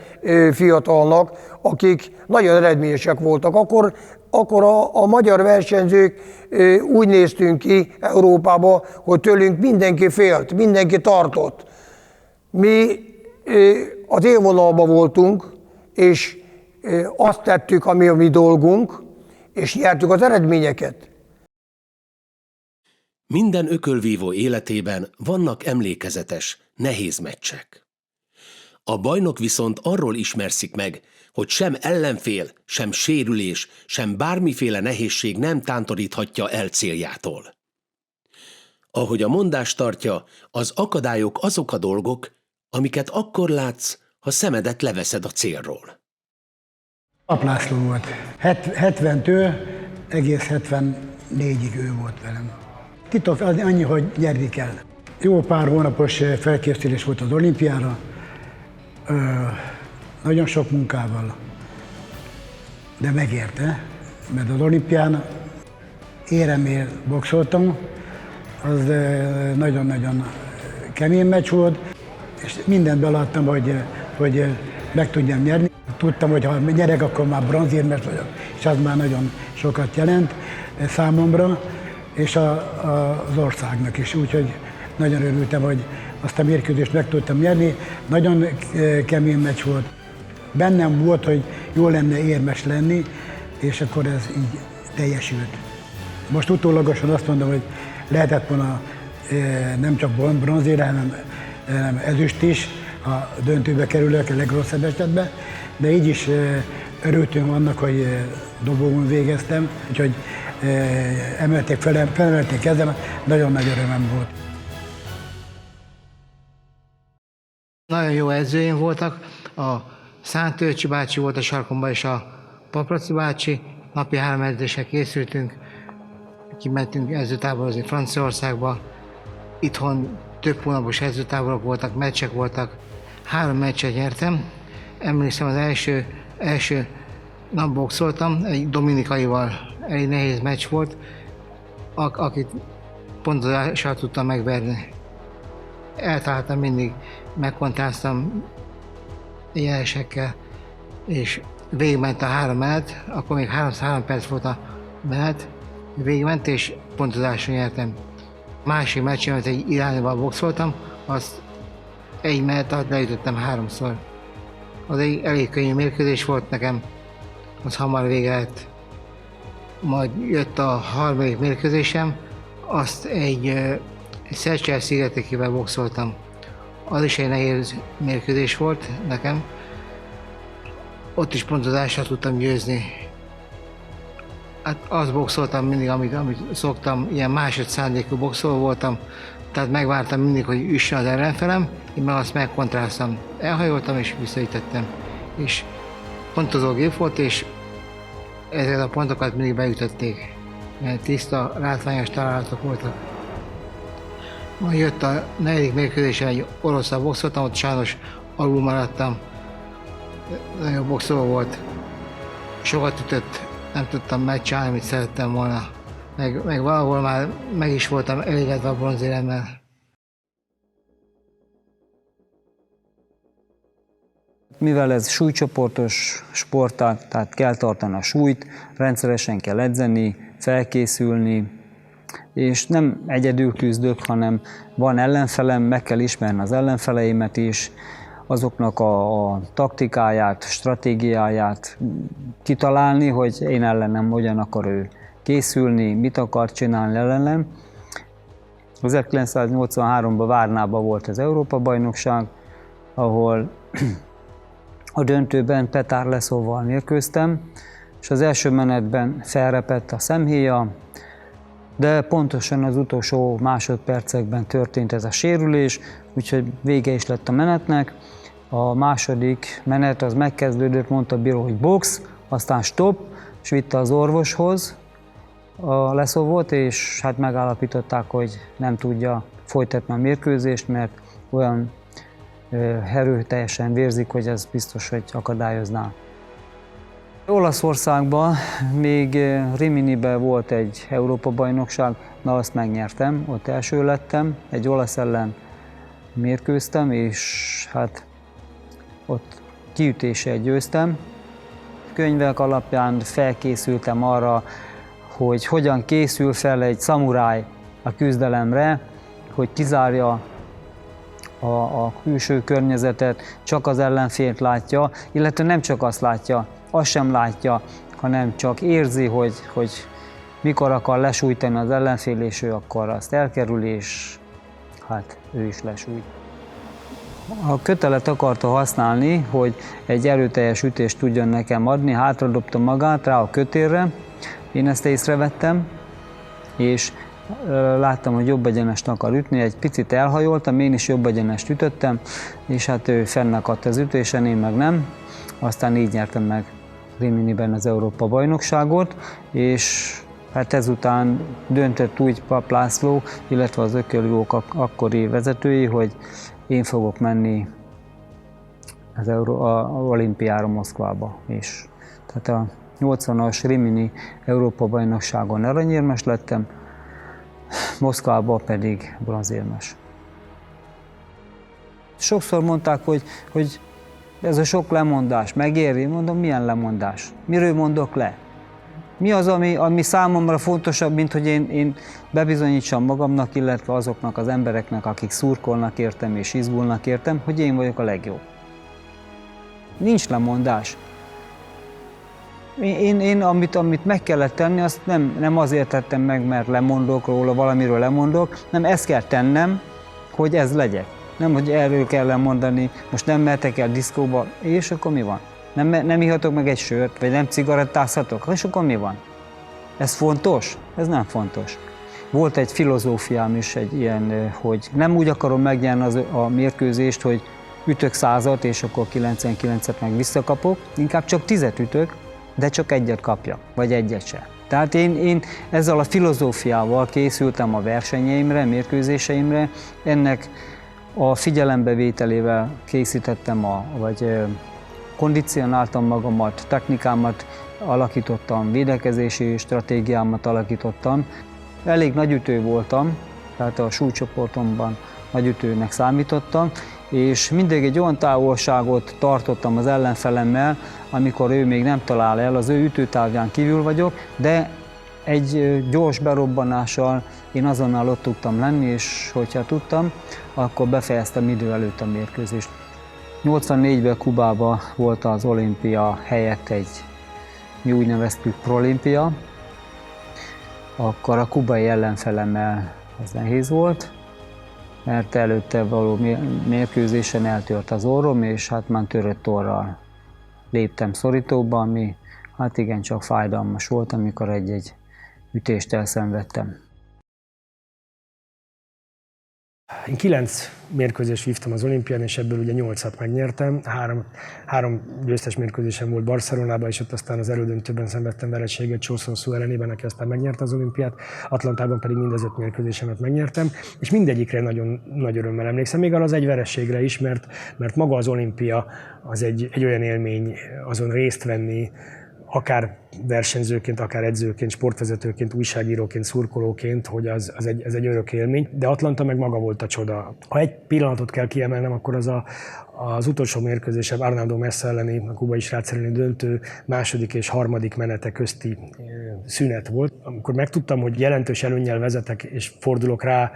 fiatalnak, akik nagyon eredményesek voltak. Akkor a magyar versenyzők úgy néztünk ki Európába, hogy tőlünk mindenki félt, mindenki tartott. Mi az élvonalban voltunk, és azt tettük, ami a mi dolgunk, és nyertük az eredményeket. Minden ökölvívó életében vannak emlékezetes, nehéz meccsek. A bajnok viszont arról ismerszik meg, hogy sem ellenfél, sem sérülés, sem bármiféle nehézség nem tántoríthatja el céljától. Ahogy a mondás tartja, az akadályok azok a dolgok, amiket akkor látsz, ha szemedet leveszed a célról. Pap László volt. 70-től egész 74-ig ő volt velem. Titok az annyi, hogy nyerni kell. Jó pár hónapos felkészülés volt az olimpiára, nagyon sok munkával, de megérte, mert az olimpián éremért boxoltam, az nagyon-nagyon kemény meccs volt, és mindent beleadtam, hogy meg tudjam nyerni. Tudtam, hogy ha nyerek, akkor már bronzérmes vagyok, és az már nagyon sokat jelent számomra, és az országnak is. Úgyhogy nagyon örültem, hogy azt a mérkőzést meg tudtam nyerni. Nagyon kemény meccs volt. Bennem volt, hogy jó lenne érmes lenni, és akkor ez így teljesült. Most utólagosan azt mondom, hogy lehetett volna nem csak bronzére, hanem ezüst is, ha döntőbe kerülök a legrosszabb esetben, de így is örültünk annak, hogy dobón végeztem, úgyhogy felemelték kezem, nagyon nagy örömem volt. Nagyon jó edzőim voltak, a Szántőcsi bácsi volt a sarkomban, és a Papraci bácsi. Napi 3 edzésre készültünk, kimentünk edzőtáborozni Franciaországba. Itthon több hónapos edzőtáborok voltak, meccsek voltak. 3 meccset nyertem. Emlékszem, az első nap boxoltam, egy Dominikaival, egy nehéz meccs volt, akit pontozással tudtam megverni. Eltaláltam mindig, megkontráztam jelesekkel, és végigment a 3 menet, akkor még 3 perc volt a menet, végigment, és pontozással nyertem. Másik meccsen, egy iránival boxoltam, azt egy menet alatt leütöttem 3-szor. Az egy elég könnyű mérkőzés volt nekem, az hamar vége lett. Majd jött a harmadik mérkőzésem, azt egy Szecsen-szigetekivel boxoltam. Az is egy nehéz mérkőzés volt nekem. Ott is pontozással tudtam győzni. Hát azt boxoltam mindig, amit szoktam, ilyen másodszándékú boxoló voltam, tehát megvártam mindig, hogy üssön az ellenfelem, én meg azt megkontráztam. Elhajoltam és visszaütöttem. És pontozógép volt, és ezeket a pontokat mindig beütötték, mert tiszta, látványos találatok voltak. Majd jött a 4. mérkőzésen, egy orosszal boxoltam, ott sajnos alul maradtam. Nagyon boxoló volt, sokat ütött, nem tudtam megcsinálni, amit szerettem volna. Meg valahol már meg is voltam elégedve a bronzéremmel. Mivel ez súlycsoportos sportág, tehát kell tartani a súlyt, rendszeresen kell edzeni, felkészülni, és nem egyedül küzdök, hanem van ellenfelem, meg kell ismerni az ellenfeleimet is, azoknak a taktikáját, stratégiáját kitalálni, hogy én ellenem hogyan akar ő készülni, mit akar csinálni ellenem. 1983-ban Várnában volt az Európa-bajnokság, ahol a döntőben Petar Leszóval mérkőztem, és az első menetben felrepett a szemhéja, de pontosan az utolsó másodpercekben történt ez a sérülés, úgyhogy vége is lett a menetnek. A második menet az megkezdődött, mondta a bíró, hogy box, aztán stop, és vitte az orvoshoz a Leszóvot, és hát megállapították, hogy nem tudja folytatni a mérkőzést, mert olyan erőteljesen vérzik, hogy ez biztos, hogy akadályozná. Olaszországban még Riminiben volt egy Európa-bajnokság, na azt megnyertem, ott első lettem, egy olasz ellen mérkőztem, és hát ott kiütéssel győztem. Könyvek alapján felkészültem arra, hogy hogyan készül fel egy szamuráj a küzdelemre, hogy kizárja a külső környezetet, csak az ellenfélt látja, illetve nem csak azt látja, azt sem látja, hanem csak érzi, hogy mikor akar lesújtani az ellenfél, és ő akkor azt elkerül, és hát ő is lesújt. A kötelet akarta használni, hogy egy erőteljes ütést tudjon nekem adni, hátradobta magát rá a kötélre, én ezt észrevettem, és láttam, hogy jobb egyenest akar ütni, egy picit elhajoltam, én is jobb egyenest ütöttem, és hát ő fennakadt az ütésen, én meg nem. Aztán így nyertem meg Riminiben az Európa-bajnokságot, és hát ezután döntött úgy Pap László, illetve az ökölvívók akkori vezetői, hogy én fogok menni az olimpiára Moszkvába. És tehát a 80-as Rimini Európa-bajnokságon aranyérmes lettem, Moszkvában pedig bronzérmes. Sokszor mondták, hogy ez a sok lemondás megéri. Mondom, milyen lemondás? Miről mondok le? Mi az, ami számomra fontosabb, mint hogy én bebizonyítsam magamnak, illetve azoknak az embereknek, akik szurkolnak értem és izgulnak értem, hogy én vagyok a legjobb. Nincs lemondás. Én amit meg kellett tenni, azt nem azért tettem meg, mert lemondok róla, valamiről lemondok, nem ezt kell tennem, hogy ez legyek. Nem, hogy erről kell lemondani, most nem mehetek el diszkóba, és akkor mi van? Nem ihatok meg egy sört, vagy nem cigarettázhatok, és akkor mi van? Ez fontos? Ez nem fontos. Volt egy filozófiám is, egy ilyen, hogy nem úgy akarom megnyerni a mérkőzést, hogy ütök 100-at, és akkor 99-et meg visszakapok, inkább csak 10-et ütök, de csak egyet kapja, vagy egyet se. Tehát én ezzel a filozófiával készültem a versenyeimre, mérkőzéseimre, ennek a figyelembevételével készítettem, vagy kondicionáltam magamat, technikámat alakítottam, védekezési stratégiámat alakítottam. Elég nagyütő voltam, tehát a súlycsoportomban nagyütőnek számítottam, és mindig egy olyan távolságot tartottam az ellenfelemmel, amikor ő még nem talál el, az ő ütőtávján kívül vagyok, de egy gyors berobbanással én azonnal ott tudtam lenni, és hogyha tudtam, akkor befejeztem idő előtt a mérkőzést. 84-ben Kubában volt az olimpia helyett mi úgy neveztük prolimpia, akkor a kubai ellenfelemmel ez nehéz volt, mert előtte való mérkőzésen eltört az orrom, és hát már törött orral léptem szorítóba, ami hát igen csak fájdalmas volt, amikor egy ütést elszenvedtem. Én 9 mérkőzést vívtam az olimpián, és ebből ugye 8-at megnyertem. Három győztes mérkőzésem volt Barcelonában, és ott aztán az elődöntőben szenvedtem vereséget Csószonszú ellenében, aki aztán megnyerte az olimpiát. Atlantában pedig mind az 5 mérkőzésemet megnyertem, és mindegyikre nagyon nagy örömmel emlékszem, még az egy vereségre is, mert maga az olimpia az egy olyan élmény, azon részt venni, akár versenyzőként, akár edzőként, sportvezetőként, újságíróként, szurkolóként, hogy ez egy örök élmény, de Atlanta meg maga volt a csoda. Ha egy pillanatot kell kiemelnem, akkor az utolsó mérkőzésem Arnaldo Messa elleni, a kubai srác elleni döntő második és harmadik menete közti szünet volt. Amikor megtudtam, hogy jelentős előnnyel vezetek és fordulok rá,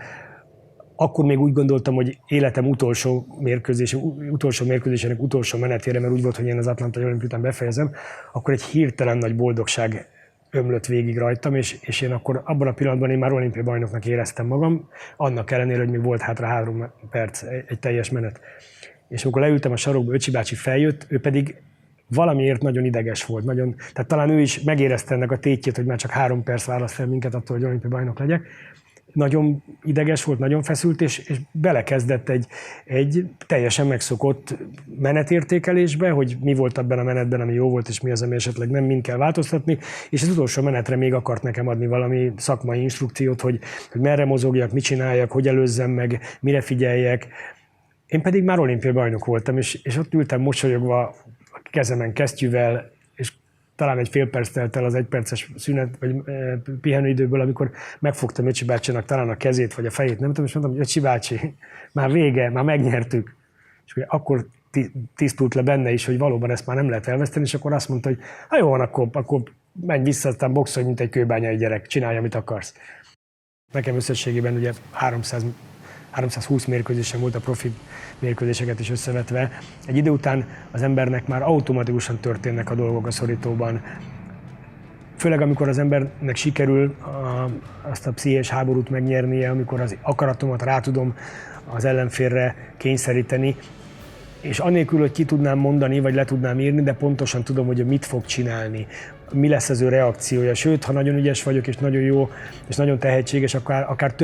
akkor még úgy gondoltam, hogy életem utolsó mérkőzésének utolsó menetére, mert úgy volt, hogy én az Atlantai Olimpia után befejezem, akkor egy hirtelen nagy boldogság ömlött végig rajtam, és én akkor abban a pillanatban én már olimpiai bajnoknak éreztem magam, annak ellenére, hogy még volt hátra 3 perc, egy teljes menet. És amikor leültem a sarokba, Öcsi bácsi feljött, ő pedig valamiért nagyon ideges volt. Tehát talán ő is megérezte ennek a tétjét, hogy már csak 3 perc választ fel minket attól, hogy olimpiai bajnok legyek. Nagyon ideges volt, nagyon feszült, és belekezdett egy teljesen megszokott menetértékelésbe, hogy mi volt abban a menetben, ami jó volt, és mi az, ami esetleg nem, mind kell változtatni, és az utolsó menetre még akart nekem adni valami szakmai instrukciót, hogy merre mozogjak, mit csináljak, hogy előzzem meg, mire figyeljek. Én pedig már olimpiai bajnok voltam, és ott ültem mosolyogva, a kezemen kesztyűvel, és talán egy fél perc telt el az 1 perces szünet, vagy pihenőidőből, amikor megfogtam Öcsi bácsinak talán a kezét, vagy a fejét, nem tudom, és mondtam, hogy Öcsi bácsi, már vége, már megnyertük. És akkor tisztult le benne is, hogy valóban ezt már nem lehet elveszteni, és akkor azt mondta, hogy ha jó van, akkor menj vissza, aztán boxolj, mint egy kőbányai gyerek, csinálj, amit akarsz. Nekem összességében ugye 320 mérkőzésem volt, a profi mérkőzéseket is összevetve. Egy idő után az embernek már automatikusan történnek a dolgok a szorítóban. Főleg amikor az embernek sikerül azt a pszichés háborút megnyernie, amikor az akaratomat rá tudom az ellenfélre kényszeríteni, és anélkül, hogy ki tudnám mondani, vagy le tudnám írni, de pontosan tudom, hogy mit fog csinálni, mi lesz az ő reakciója. Sőt, ha nagyon ügyes vagyok, és nagyon jó, és nagyon tehetséges, akár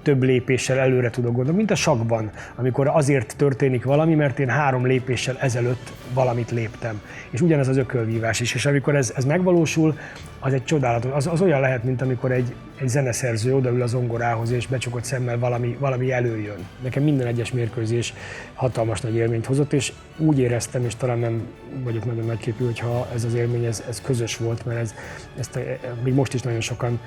több lépéssel előre tudok gondolni, mint a sakkban, amikor azért történik valami, mert én 3 lépéssel ezelőtt valamit léptem. És ugyanez az ökölvívás is. És amikor ez megvalósul, az egy csodálatos, az olyan lehet, mint amikor egy zeneszerző odaül a zongorához, és becsukott szemmel valami előjön. Nekem minden egyes mérkőzés hatalmas nagy élményt hozott, és úgy éreztem, és talán nem vagyok nagyon nagyképű, hogyha ez az élmény ez közös volt, mert ezt még most is nagyon sokan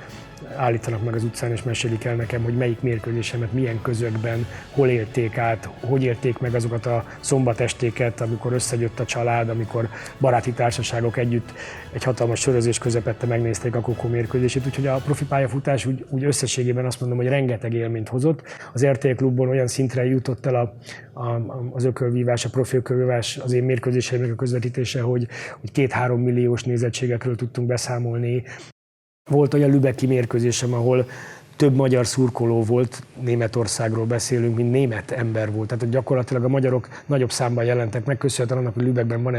állítanak meg az utcán, és mesélik el nekem, hogy melyik mérkőzésemet milyen közökben, hol élték át, hogy élték meg azokat a szombatestéket, amikor összegyött a család, amikor baráti társaságok együtt egy hatalmas sörözés közepette megnézték a Kokó mérkőzését, úgyhogy a profi pályafutás úgy összességében azt mondom, hogy rengeteg élményt hozott. Az RTL Klubban olyan szintre jutott el az ökölvívás, a profi ökölvívás, az én mérkőzéseimnek a közvetítése, hogy 2-3 milliós nézettségekről tudtunk beszámolni. Volt olyan lübecki mérkőzésem, ahol több magyar szurkoló volt, Németországról beszélünk, mint német ember volt. Tehát gyakorlatilag a magyarok nagyobb számban jelentek meg, köszönhetően annak, hogy Lübeckben van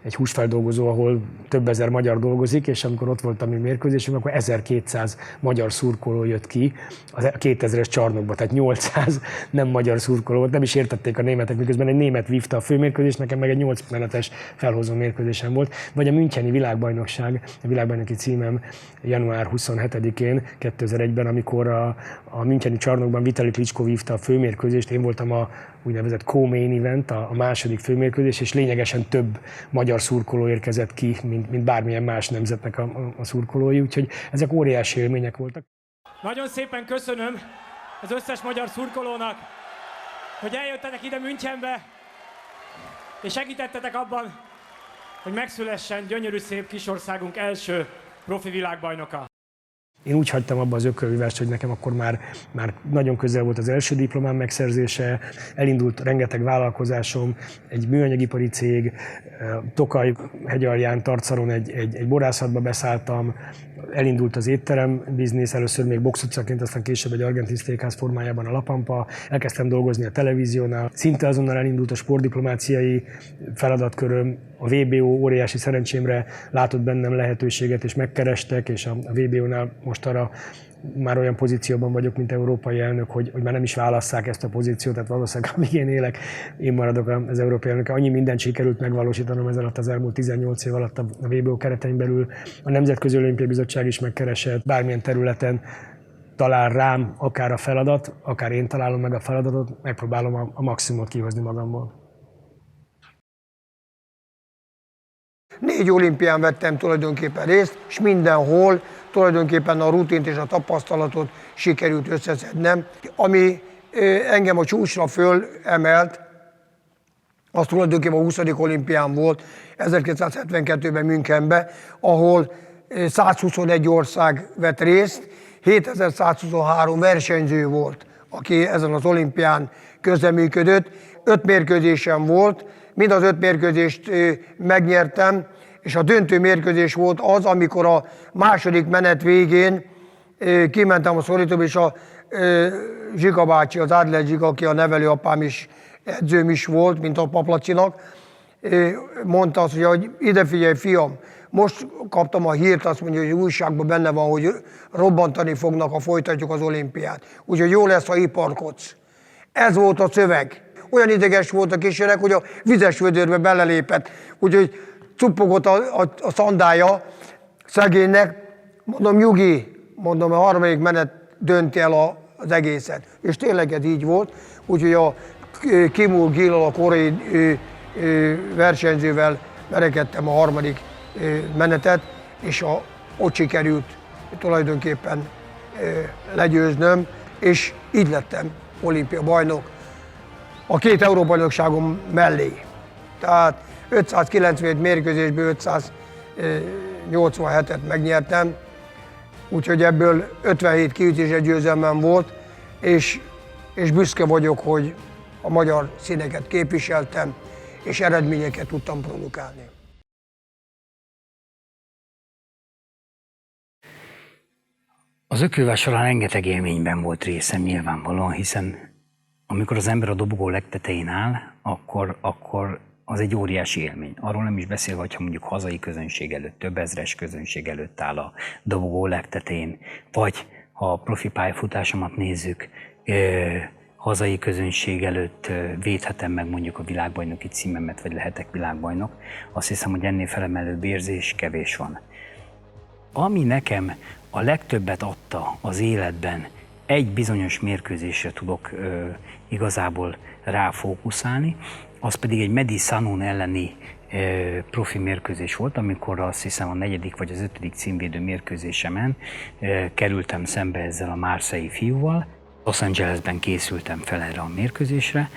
egy húsfeldolgozó, ahol több ezer magyar dolgozik, és amikor ott volt a mi mérkőzésünk, akkor 1200 magyar szurkoló jött ki a 2000-es csarnokba, tehát 800 nem magyar szurkoló volt, nem is értették a németek, miközben egy német vívta a főmérkőzést, nekem meg egy 8 menetes felhozó mérkőzésem volt. Vagy a müncheni világbajnokság, a világbajnoki címem január 27-én 2001-ben, amikor a müncheni csarnokban Vitali Klitschko vívta a főmérkőzést, én voltam a úgynevezett co-main event, a második főmérkőzés, és lényegesen több magyar szurkoló érkezett ki, mint bármilyen más nemzetnek a szurkolói, úgyhogy ezek óriási élmények voltak. Nagyon szépen köszönöm az összes magyar szurkolónak, hogy eljöttenek ide Münchenbe, és segítettetek abban, hogy megszülessen gyönyörű szép kisországunk első profi világbajnoka. Én úgy hagytam abba az ökölvívást, hogy nekem akkor már nagyon közel volt az első diplomám megszerzése, elindult rengeteg vállalkozásom, egy műanyagipari cég, Tokaj hegyalján, Tarcaron egy borászatba beszálltam, elindult az étterem biznisz, először még Box utcaként, aztán később egy argentin steakhouse formájában a La Pampa, elkezdtem dolgozni a televíziónál, szinte azonnal elindult a sportdiplomáciai feladatköröm, a VBO óriási szerencsémre látott bennem lehetőséget, és megkerestek, és a VBO-nál most arra már olyan pozícióban vagyok, mint európai elnök, hogy már nem is válasszák ezt a pozíciót, tehát valószínűleg amíg én élek, én maradok az európai elnök. Annyi mindent sikerült megvalósítanom ez alatt az elmúlt 18 év alatt a VBO keretein belül. A Nemzetközi Olimpiai Bizottság is megkeresett, bármilyen területen talál rám akár a feladat, akár én találom meg a feladatot, megpróbálom a maximumot kihozni magamból. 4 olimpián vettem tulajdonképpen részt, és mindenhol tulajdonképpen a rutint és a tapasztalatot sikerült összeszednem. Ami engem a csúcsra fölemelt, az tulajdonképpen a 20. olimpián volt, 1972-ben Münchenben, ahol 121 ország vett részt, 7123 versenyző volt, aki ezen az olimpián közreműködött. 5 mérkőzésem volt, mind az 5 mérkőzést megnyertem, és a döntő mérkőzés volt az, amikor a második menet végén kimentem a szorítóba, és a Zsika bácsi, az Adler Zsika, aki a nevelőapám is, edzőm is volt, mint a Paplacinak, mondta azt, hogy ide figyelj, fiam, most kaptam a hírt, azt mondja, hogy újságban benne van, hogy robbantani fognak, ha folytatjuk az olimpiát. Úgyhogy jó lesz, ha iparkodsz. Ez volt a szöveg. Olyan ideges volt a kísérek, hogy a vizes vödörbe belelépett, úgyhogy cuppogott a szandája szegénynek. Mondom, nyugi, mondom, a harmadik menet dönti el az egészet. És tényleg ez így volt, úgyhogy a Kim Il-gil, a koreai versenyzővel verekedtem a harmadik menetet, és ott sikerült tulajdonképpen legyőznöm, és így lettem olimpia bajnok a 2 Európa-bajnokságom mellé. Tehát 597 mérkőzésből 587-et megnyertem, úgyhogy ebből 57 kiütéses győzelmem volt, és büszke vagyok, hogy a magyar színeket képviseltem, és eredményeket tudtam produkálni. Az ökölvívás során rengeteg élményben volt részem nyilvánvalóan, hiszen amikor az ember a dobogó legtetején áll, akkor az egy óriási élmény. Arról nem is beszélve, hogyha mondjuk hazai közönség előtt, több ezres közönség előtt áll a dobogó legtetején, vagy ha a profi pályafutásomat nézzük, hazai közönség előtt védhetem meg mondjuk a világbajnoki címemet, vagy lehetek világbajnok, azt hiszem, hogy ennél felemelőbb érzés kevés van. Ami nekem a legtöbbet adta az életben, egy bizonyos mérkőzésre tudok igazából ráfókuszálni, az pedig egy Medi Sanun elleni profi mérkőzés volt, amikor azt hiszem a 4. vagy az 5. címvédő mérkőzésemen kerültem szembe ezzel a Marseille fiúval. Los Angelesben készültem fel erre a mérkőzésre.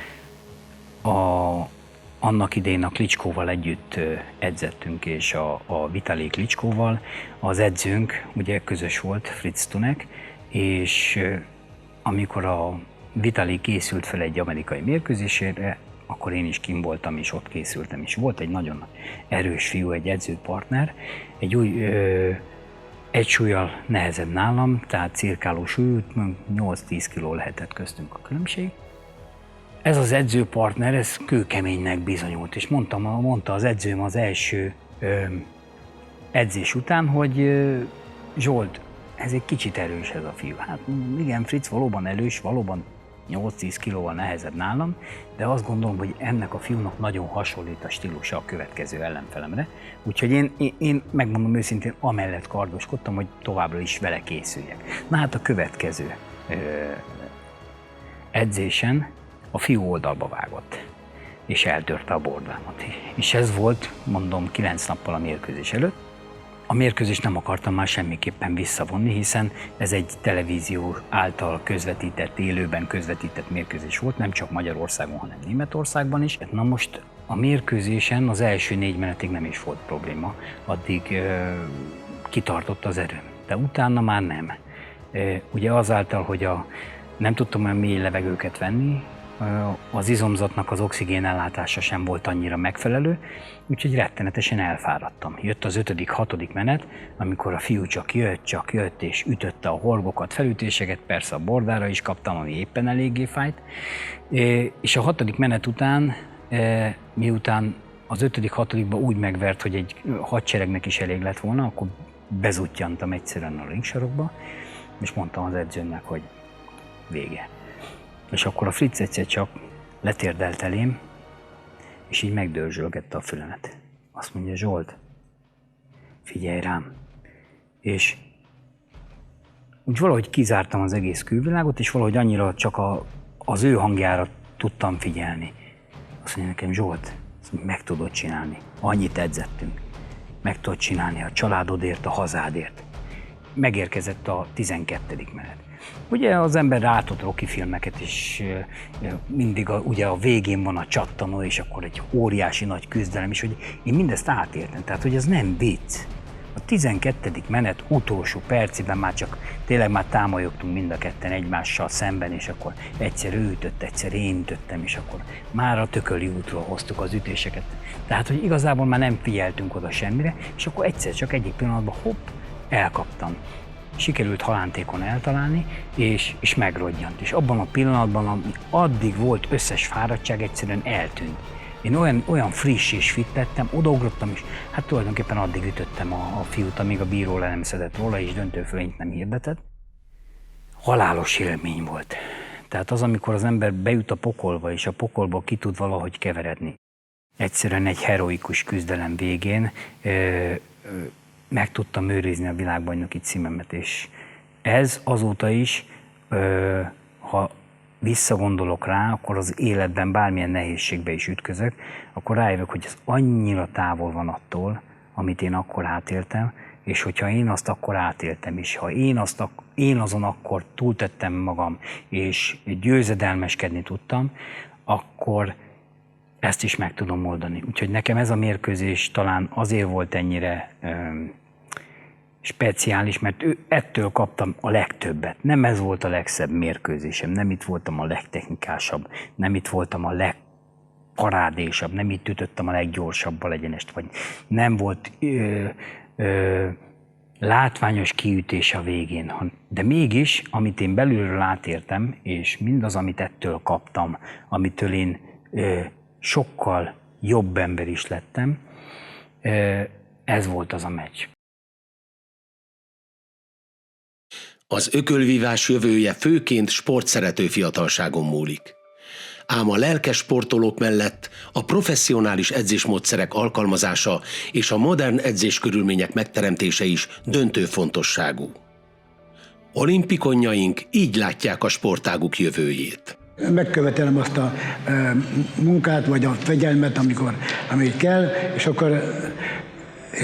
Annak idején a Klitschkóval együtt edzettünk, és a Vitali Klitschkóval. Az edzőnk ugye közös volt, Fritz Tunek, és amikor a Vitali készült fel egy amerikai mérkőzésére, akkor én is kint voltam, és ott készültem, és volt egy nagyon erős fiú, egy edzőpartner, egy súllyal nehezebb nálam, tehát cirkáló súlyú, 8-10 kiló lehetett köztünk a különbség. Ez az edzőpartner, ez kőkeménynek bizonyult, és mondta az edzőm az első edzés után, hogy Zsolt, ez egy kicsit erős ez a fiú. Hát igen, Fritz valóban erős, valóban 8-10 kilóval nehezebb nálam, de azt gondolom, hogy ennek a fiúnak nagyon hasonlít a stílusa a következő ellenfelemre. Úgyhogy én megmondom őszintén, amellett kardoskodtam, hogy továbbra is vele készüljek. Na hát a következő edzésen a fiú oldalba vágott, és eltörte a bordrámat. És ez volt, mondom, 9 nappal a mérkőzés előtt. A mérkőzést nem akartam már semmiképpen visszavonni, hiszen ez egy televízió által közvetített, élőben közvetített mérkőzés volt, nem csak Magyarországon, hanem Németországban is. Na most a mérkőzésen az első 4 menetig nem is volt probléma, addig kitartott az erőm, de utána már nem. Ugye azáltal, hogy nem tudtam olyan mély levegőket venni, az izomzatnak az oxigénellátása sem volt annyira megfelelő, úgyhogy rettenetesen elfáradtam. Jött az 5.-6. menet, amikor a fiú csak jött, és ütötte a horgokat, felütéseket, persze a bordára is kaptam, ami éppen eléggé fájt. És a 6. menet után, miután az 5.-6. úgy megvert, hogy egy hadseregnek is elég lett volna, akkor bezuttyantam egyszerűen a ringsarokba, és mondtam az edzőnek, hogy vége. És akkor a Fritz egyszer csak letérdelt elém, és így megdörzsölgette a fülemet. Azt mondja, Zsolt, figyelj rám. És úgy valahogy kizártam az egész külvilágot, és valahogy annyira csak az ő hangjára tudtam figyelni. Azt mondja nekem, Zsolt, meg tudod csinálni. Annyit edzettünk. Meg tudod csinálni a családodért, a hazádért. Megérkezett a 12. menet. Ugye az ember látott Rocky filmeket, és mindig ugye a végén van a csattanó, és akkor egy óriási nagy küzdelem, és hogy én mindezt átéltem, tehát hogy ez nem vicc. A 12. menet utolsó percében már csak tényleg már támolyogtunk mind a ketten egymással szemben, és akkor egyszer ő ütött, egyszer én ütöttem, és akkor már a Tököli útról hoztuk az ütéseket. Tehát, hogy igazából már nem figyeltünk oda semmire, és akkor egyszer csak egyik pillanatban hopp, elkaptam. Sikerült halántékon eltalálni, és megrodjant. És abban a pillanatban, ami addig volt összes fáradtság, egyszerűen eltűnt. Én olyan friss és fit lettem, odaugrottam, és hát tulajdonképpen addig ütöttem a fiút, amíg a bíró le nem szedett róla, és döntőfölényt nem hirdetett. Halálos élmény volt. Tehát az, amikor az ember bejut a pokolba, és a pokolból ki tud valahogy keveredni. Egyszerűen egy heroikus küzdelem végén meg tudtam őrizni a világbajnoki címemet, és ez azóta is, ha visszagondolok rá, akkor az életben bármilyen nehézségbe is ütközök, akkor rájövök, hogy ez annyira távol van attól, amit én akkor átéltem, és hogyha én azt akkor átéltem, és ha én azon akkor túltettem magam, és győzedelmeskedni tudtam, akkor ezt is meg tudom oldani. Úgyhogy nekem ez a mérkőzés talán azért volt ennyire speciális, mert ettől kaptam a legtöbbet. Nem ez volt a legszebb mérkőzésem, nem itt voltam a legtechnikásabb, nem itt voltam a legparádésabb, nem itt ütöttem a leggyorsabbal egyenest, vagy nem volt látványos kiütés a végén. De mégis, amit én belülről átértem, és mindaz, amit ettől kaptam, amitől én sokkal jobb ember is lettem, ez volt az a meccs. Az ökölvívás jövője főként sportszerető fiatalságon múlik. Ám a lelkes sportolók mellett a professzionális edzésmódszerek alkalmazása és a modern edzéskörülmények megteremtése is döntő fontosságú. Olimpikonjaink így látják a sportáguk jövőjét. Megkövetelem azt a munkát, vagy a fegyelmet, amit kell, és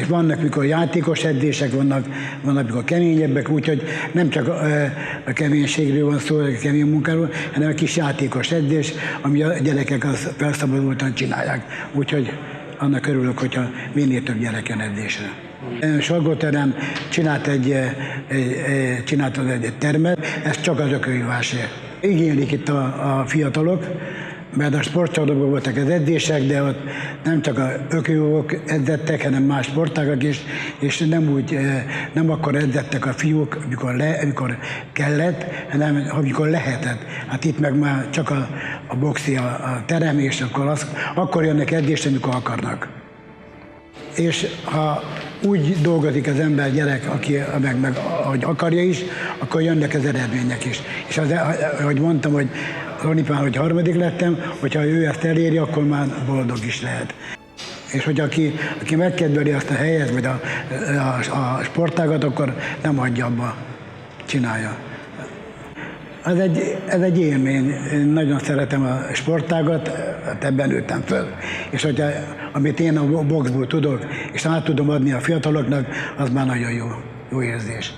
vannak, mikor játékos edzések, vannak, mikor keményebbek, úgyhogy nem csak a keménységről van szó, a kemény munkáról, hanem a kis játékos edzés, ami a gyerekek az felszabadultan csinálják. Úgyhogy annak örülök, hogyha minél több gyereken edzésre. Salgóterem csinált egy termet, ez csak az ökölvívásért. Igénylik itt a fiatalok, mert a sportcsarnokban voltak az edzések, de ott nem csak a ökölvívók edzettek, hanem más sportágak is, és nem akkor edzettek a fiúk, amikor kellett, hanem amikor lehetett. Hát itt meg már csak a boxi a terem, és akkor jönnek edzésre, amikor akarnak. És ha úgy dolgozik az ember, gyerek, aki meg ahogy akarja is, akkor jönnek az eredmények is. És ahogy mondtam, hogy az olimpián, hogy 3. lettem, hogyha ő ezt eléri, akkor már boldog is lehet. És hogy aki megkedveli azt a helyet, vagy a sportágat, akkor nem hagyja abba, csinálja. Ez egy élmény. Én nagyon szeretem a sportágat, hát ebben nőttem föl. És hogyha, amit én a boxból tudok, és át tudom adni a fiataloknak, az már nagyon jó érzés.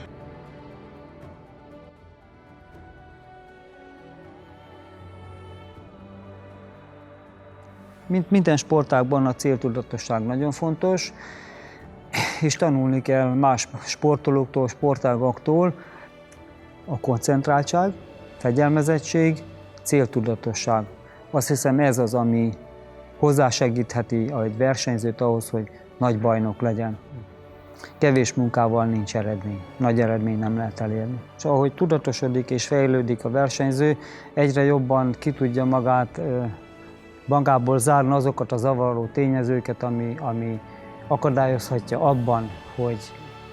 Mint minden sportágban a céltudatosság nagyon fontos, és tanulni kell más sportolóktól, sportágaktól a koncentráltság, fegyelmezettség, céltudatosság. Azt hiszem ez az, ami hozzásegítheti egy versenyzőt ahhoz, hogy nagy bajnok legyen. Kevés munkával nincs eredmény, nagy eredmény nem lehet elérni. És ahogy tudatosodik és fejlődik a versenyző, egyre jobban ki tudja magából zárni azokat a zavaró tényezőket, ami akadályozhatja abban, hogy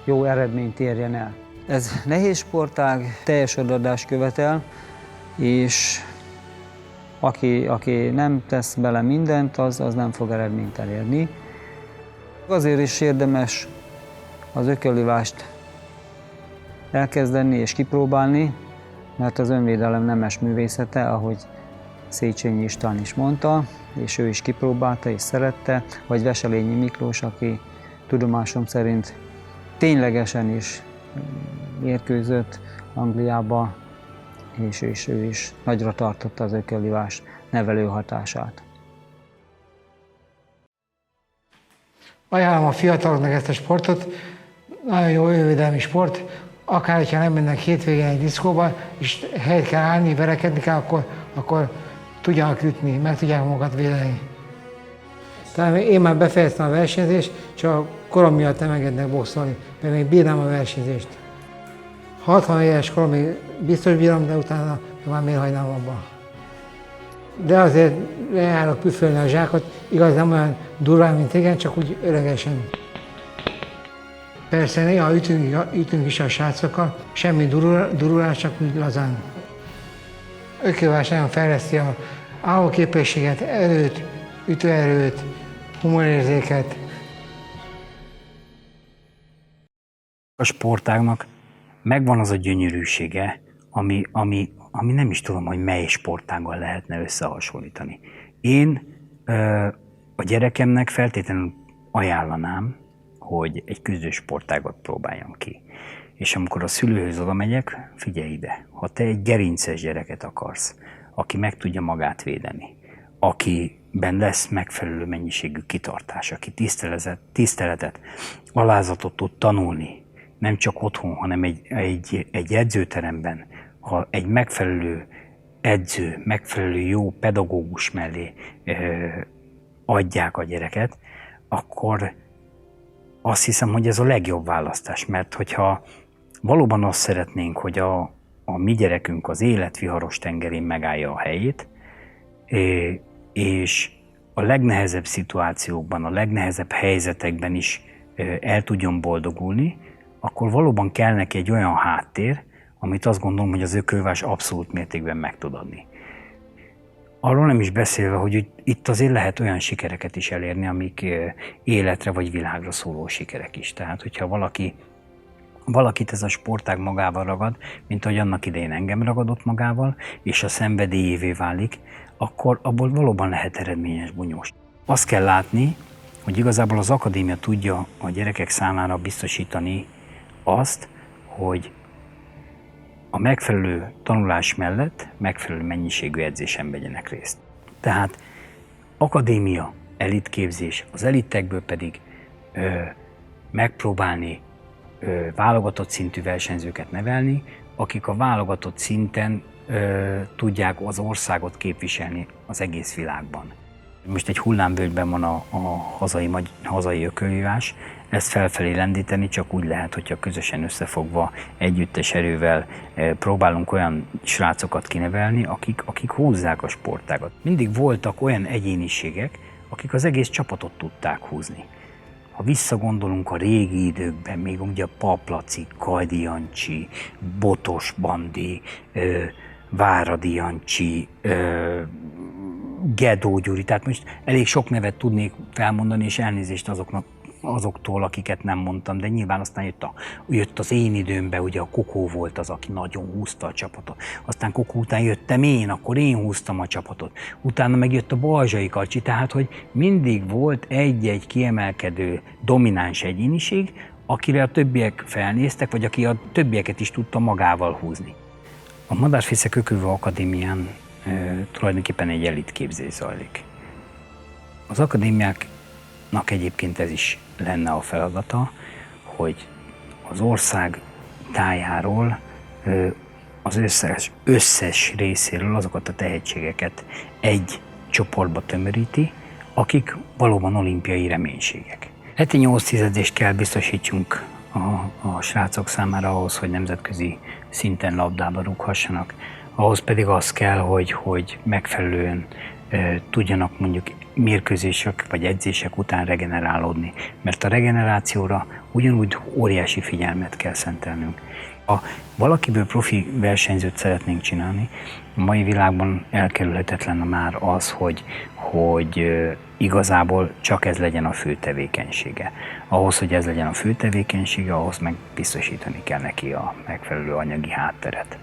jó eredményt érjen el. Ez nehéz sportág, teljes odaadás követel, és aki nem tesz bele mindent, az nem fog eredményt elérni. Azért is érdemes az ökölvívást elkezdeni és kipróbálni, mert az önvédelem nemes művészete, ahogy Széchenyi István is mondta, és ő is kipróbálta és szerette, vagy Veselényi Miklós, aki tudomásom szerint ténylegesen is mérkőzött Angliába, és ő is nagyra tartotta az ökölvívás nevelő hatását. Ajánlom a fiataloknak ezt a sportot, nagyon jó önvédelmi sport, akár hogyha nem mennek hétvégén egy diszkóba, és helyet kell állni, verekedni kell, akkor tudjanak ütni, meg tudják magukat védeni. Tehát én már befejeztem a versenyzést, csak korom miatt nem engednek boxolni, mert még bírnám a versenyzést. 60 éves koromig biztos bírom, de utána már miért hagynám abba. De azért leállok püfölni a zsákot, igaz nem olyan durván, mint igen, csak úgy öregesen. Persze néha ütünk is a srácokkal, semmi durulás, csak úgy lazán. Ökölvívás nagyon fejleszti a állóképességet, erőt, ütőerőt, humorérzéket. A sportágnak megvan az a gyönyörűsége, ami nem is tudom, hogy mely sportággal lehetne összehasonlítani. Én a gyerekemnek feltétlenül ajánlanám, hogy egy küzdő sportágat próbáljon ki. És amikor a szülőhöz oda megyek, figyelj ide, ha te egy gerinces gyereket akarsz, aki meg tudja magát védeni, akiben lesz megfelelő mennyiségű kitartás, aki tiszteletet, alázatot tud tanulni, nem csak otthon, hanem egy edzőteremben, ha egy megfelelő edző, megfelelő jó pedagógus mellé adják a gyereket, akkor azt hiszem, hogy ez a legjobb választás, mert hogyha valóban azt szeretnénk, hogy a mi gyerekünk az életviharos tengerén megállja a helyét, és a legnehezebb szituációkban, a legnehezebb helyzetekben is el tudjon boldogulni, akkor valóban kell neki egy olyan háttér, amit azt gondolom, hogy az ökölvívás abszolút mértékben meg tud adni. Arról nem is beszélve, hogy itt azért lehet olyan sikereket is elérni, amik életre vagy világra szóló sikerek is. Tehát, hogyha valakit ez a sportág magával ragad, mint ahogy annak idején engem ragadott magával, és a szenvedélyévé válik, akkor abból valóban lehet eredményes bunyós. Azt kell látni, hogy igazából az akadémia tudja a gyerekek számára biztosítani azt, hogy a megfelelő tanulás mellett megfelelő mennyiségű edzésen vegyenek részt. Tehát akadémia, elitképzés, az elitekből pedig megpróbálni válogatott szintű versenyzőket nevelni, akik a válogatott szinten tudják az országot képviselni az egész világban. Most egy hullámvölgyben van a hazai ökölvívás, ezt felfelé lendíteni csak úgy lehet, hogyha közösen összefogva, együttes erővel próbálunk olyan srácokat kinevelni, akik húzzák a sportágat. Mindig voltak olyan egyéniségek, akik az egész csapatot tudták húzni. Ha visszagondolunk a régi időkben, még ugye Pap Laci, Kajdi Jancsi, Botos Bandi, Váradi Jancsi, Gedó Gyuri, tehát most elég sok nevet tudnék felmondani, és elnézést azoktól, akiket nem mondtam, de nyilván aztán jött az én időmben, ugye a Kokó volt az, aki nagyon húzta a csapatot. Aztán Kokó után jöttem én, akkor én húztam a csapatot. Utána megjött a Balzsai Kalcsi, tehát hogy mindig volt egy-egy kiemelkedő, domináns egyéniség, akire a többiek felnéztek, vagy aki a többieket is tudta magával húzni. A Madárfészek Ökölvívó Akadémián tulajdonképpen egy elitképzés zajlik. Az akadémiáknak egyébként ez is lenne a feladata, hogy az ország tájáról az összes részéről azokat a tehetségeket egy csoportba tömöríti, akik valóban olimpiai reménységek. Heti 8 edzést kell biztosítsunk a srácok számára ahhoz, hogy nemzetközi szinten labdába rúghassanak. Ahhoz pedig az kell, hogy megfelelően tudjanak mondjuk mérkőzések vagy edzések után regenerálódni. Mert a regenerációra ugyanúgy óriási figyelmet kell szentelnünk. Ha valakiből profi versenyzőt szeretnénk csinálni, a mai világban elkerülhetetlen már az, hogy igazából csak ez legyen a fő tevékenysége. Ahhoz, hogy ez legyen a fő tevékenysége, ahhoz meg biztosítani kell neki a megfelelő anyagi hátteret.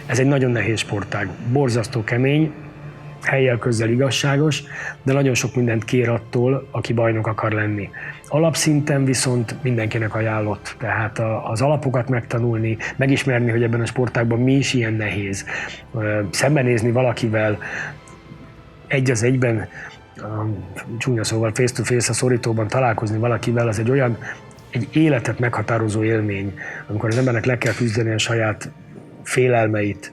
Ez egy nagyon nehéz sportág, borzasztó kemény, hellyel közel igazságos, de nagyon sok mindent kér attól, aki bajnok akar lenni. Alapszinten viszont mindenkinek ajánlott, tehát az alapokat megtanulni, megismerni, hogy ebben a sportágban mi is ilyen nehéz. Szembenézni valakivel egy az egyben, csúnya szóval face-to-face a szorítóban találkozni valakivel, az egy életet meghatározó élmény, amikor az embernek le kell küzdeni a saját félelmeit,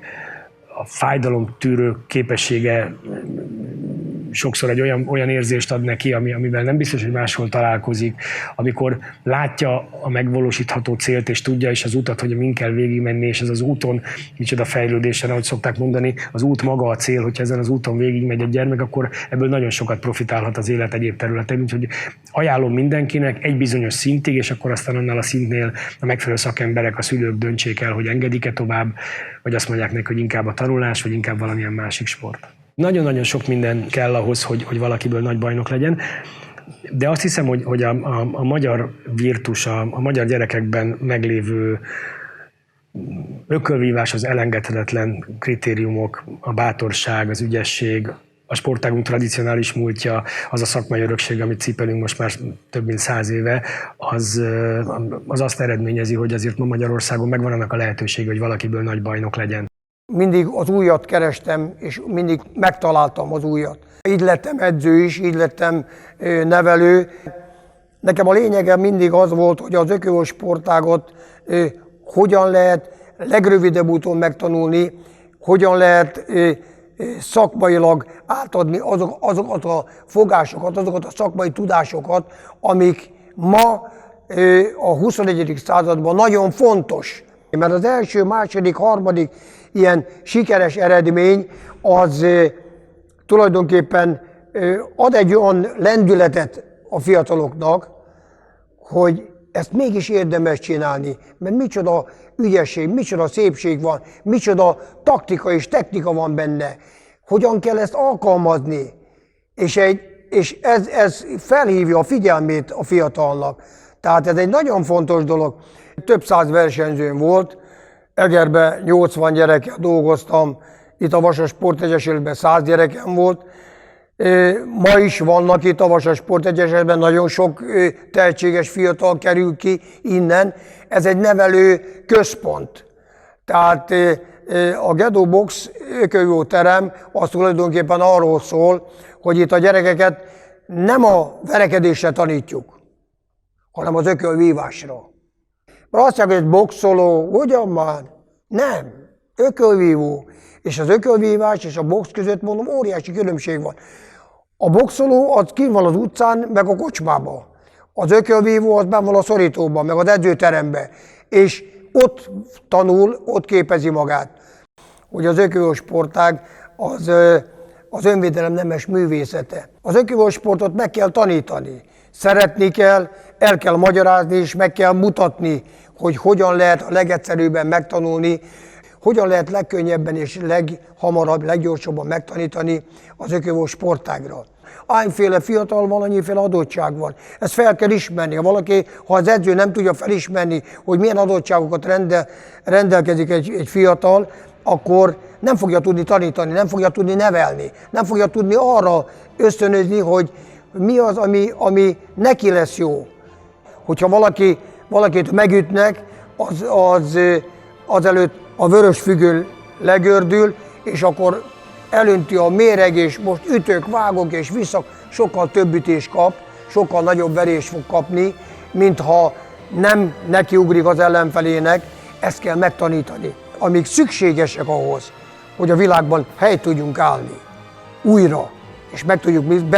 a fájdalomtűrő képessége sokszor egy olyan érzést ad neki, amivel nem biztos, hogy máshol találkozik, amikor látja a megvalósítható célt, és tudja is az utat, hogy min kell végigmenni, és ez az úton micsoda fejlődésen, ahogy szokták mondani, az út maga a cél, hogyha ezen az úton végigmegy egy gyermek, akkor ebből nagyon sokat profitálhat az élet egyéb területein, úgyhogy ajánlom mindenkinek egy bizonyos szintig, és akkor aztán annál a szintnél a megfelelő szakemberek, a szülők döntsék el, hogy engedik-e tovább, vagy azt mondják neki, hogy inkább a tanulás, vagy inkább valamilyen másik sport. Nagyon-nagyon sok minden kell ahhoz, hogy valakiből nagy bajnok legyen, de azt hiszem, hogy a magyar virtus, a magyar gyerekekben meglévő ökölvívás, az elengedhetetlen kritériumok, a bátorság, az ügyesség, A sportágunk tradicionális múltja, az a szakmai örökség, amit cipelünk most már több mint 100 éve, az azt eredményezi, hogy azért ma Magyarországon megvan annak a lehetőség, hogy valakiből nagy bajnok legyen. Mindig az újat kerestem, és mindig megtaláltam az újat. Így lettem edző is, így lettem nevelő. Nekem a lényege mindig az volt, hogy az ökölvívó sportágot hogyan lehet legrövidebb úton megtanulni, hogyan lehet szakmailag átadni azokat a fogásokat, azokat a szakmai tudásokat, amik ma a 21. században nagyon fontos. Mert az első, második, harmadik ilyen sikeres eredmény az tulajdonképpen ad egy olyan lendületet a fiataloknak, hogy ezt mégis érdemes csinálni, mert micsoda ügyesség, micsoda szépség van, micsoda taktika és technika van benne, hogyan kell ezt alkalmazni, és ez felhívja a figyelmét a fiatalnak. Tehát ez egy nagyon fontos dolog. Több száz versenyzőm volt, Egerben 80 gyerekkel dolgoztam, itt a Vasas Sportegyesületben 100 gyerekem volt. Ma is vannak itt a Vasas Sportegyesületben, nagyon sok tehetséges fiatal kerül ki innen. Ez egy nevelő központ. Tehát a Gedó Box ökölvívó terem az tulajdonképpen arról szól, hogy itt a gyerekeket nem a verekedésre tanítjuk, hanem az ökölvívásra. Mert azt mondják, hogy boxoló, ugyan már? Nem. Ökölvívó. És az ökölvívás és a box között, mondom, óriási különbség van. A boxoló az kint van az utcán, meg a kocsmában. Az ökölvívó az benn van a szorítóban, meg az edzőteremben. És ott tanul, ott képezi magát. Hogy az ökölvívó sportág az önvédelem nemes művészete. Az ökölvívó sportot meg kell tanítani. Szeretni kell, el kell magyarázni, és meg kell mutatni, hogy hogyan lehet a legegyszerűbben megtanulni, hogyan lehet legkönnyebben és leghamarabb, leggyorsabban megtanítani az ökölvívó sportágra. Annyiféle fiatal van, annyiféle adottság van. Ezt fel kell ismerni. Ha az edző nem tudja felismerni, hogy milyen adottságokat rendelkezik egy fiatal, akkor nem fogja tudni tanítani, nem fogja tudni nevelni, nem fogja tudni arra ösztönözni, hogy mi az, ami neki lesz jó. Hogyha valakit megütnek, azelőtt a vörös függöny legördül, és akkor elönti a méreg, és most ütök, vágok és vissza, sokkal több ütés kap, sokkal nagyobb verést fog kapni, mintha nem nekiugrik az ellenfelének. Ezt kell megtanítani, amik szükségesek ahhoz, hogy a világban helyt tudjunk állni újra, és be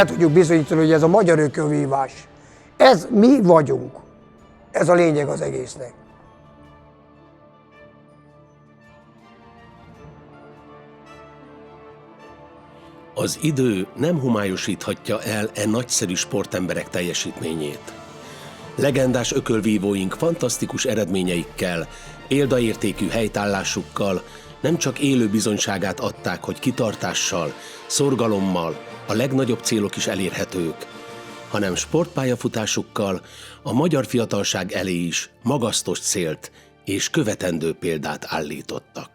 tudjuk bizonyítani, hogy ez a magyar ökölvívás. Ez mi vagyunk. Ez a lényeg az egésznek. Az idő nem homályosíthatja el nagyszerű sportemberek teljesítményét. Legendás ökölvívóink fantasztikus eredményeikkel, példaértékű helytállásukkal nem csak élő bizonyságát adták, hogy kitartással, szorgalommal a legnagyobb célok is elérhetők, hanem sportpályafutásukkal a magyar fiatalság elé is magasztos célt és követendő példát állítottak.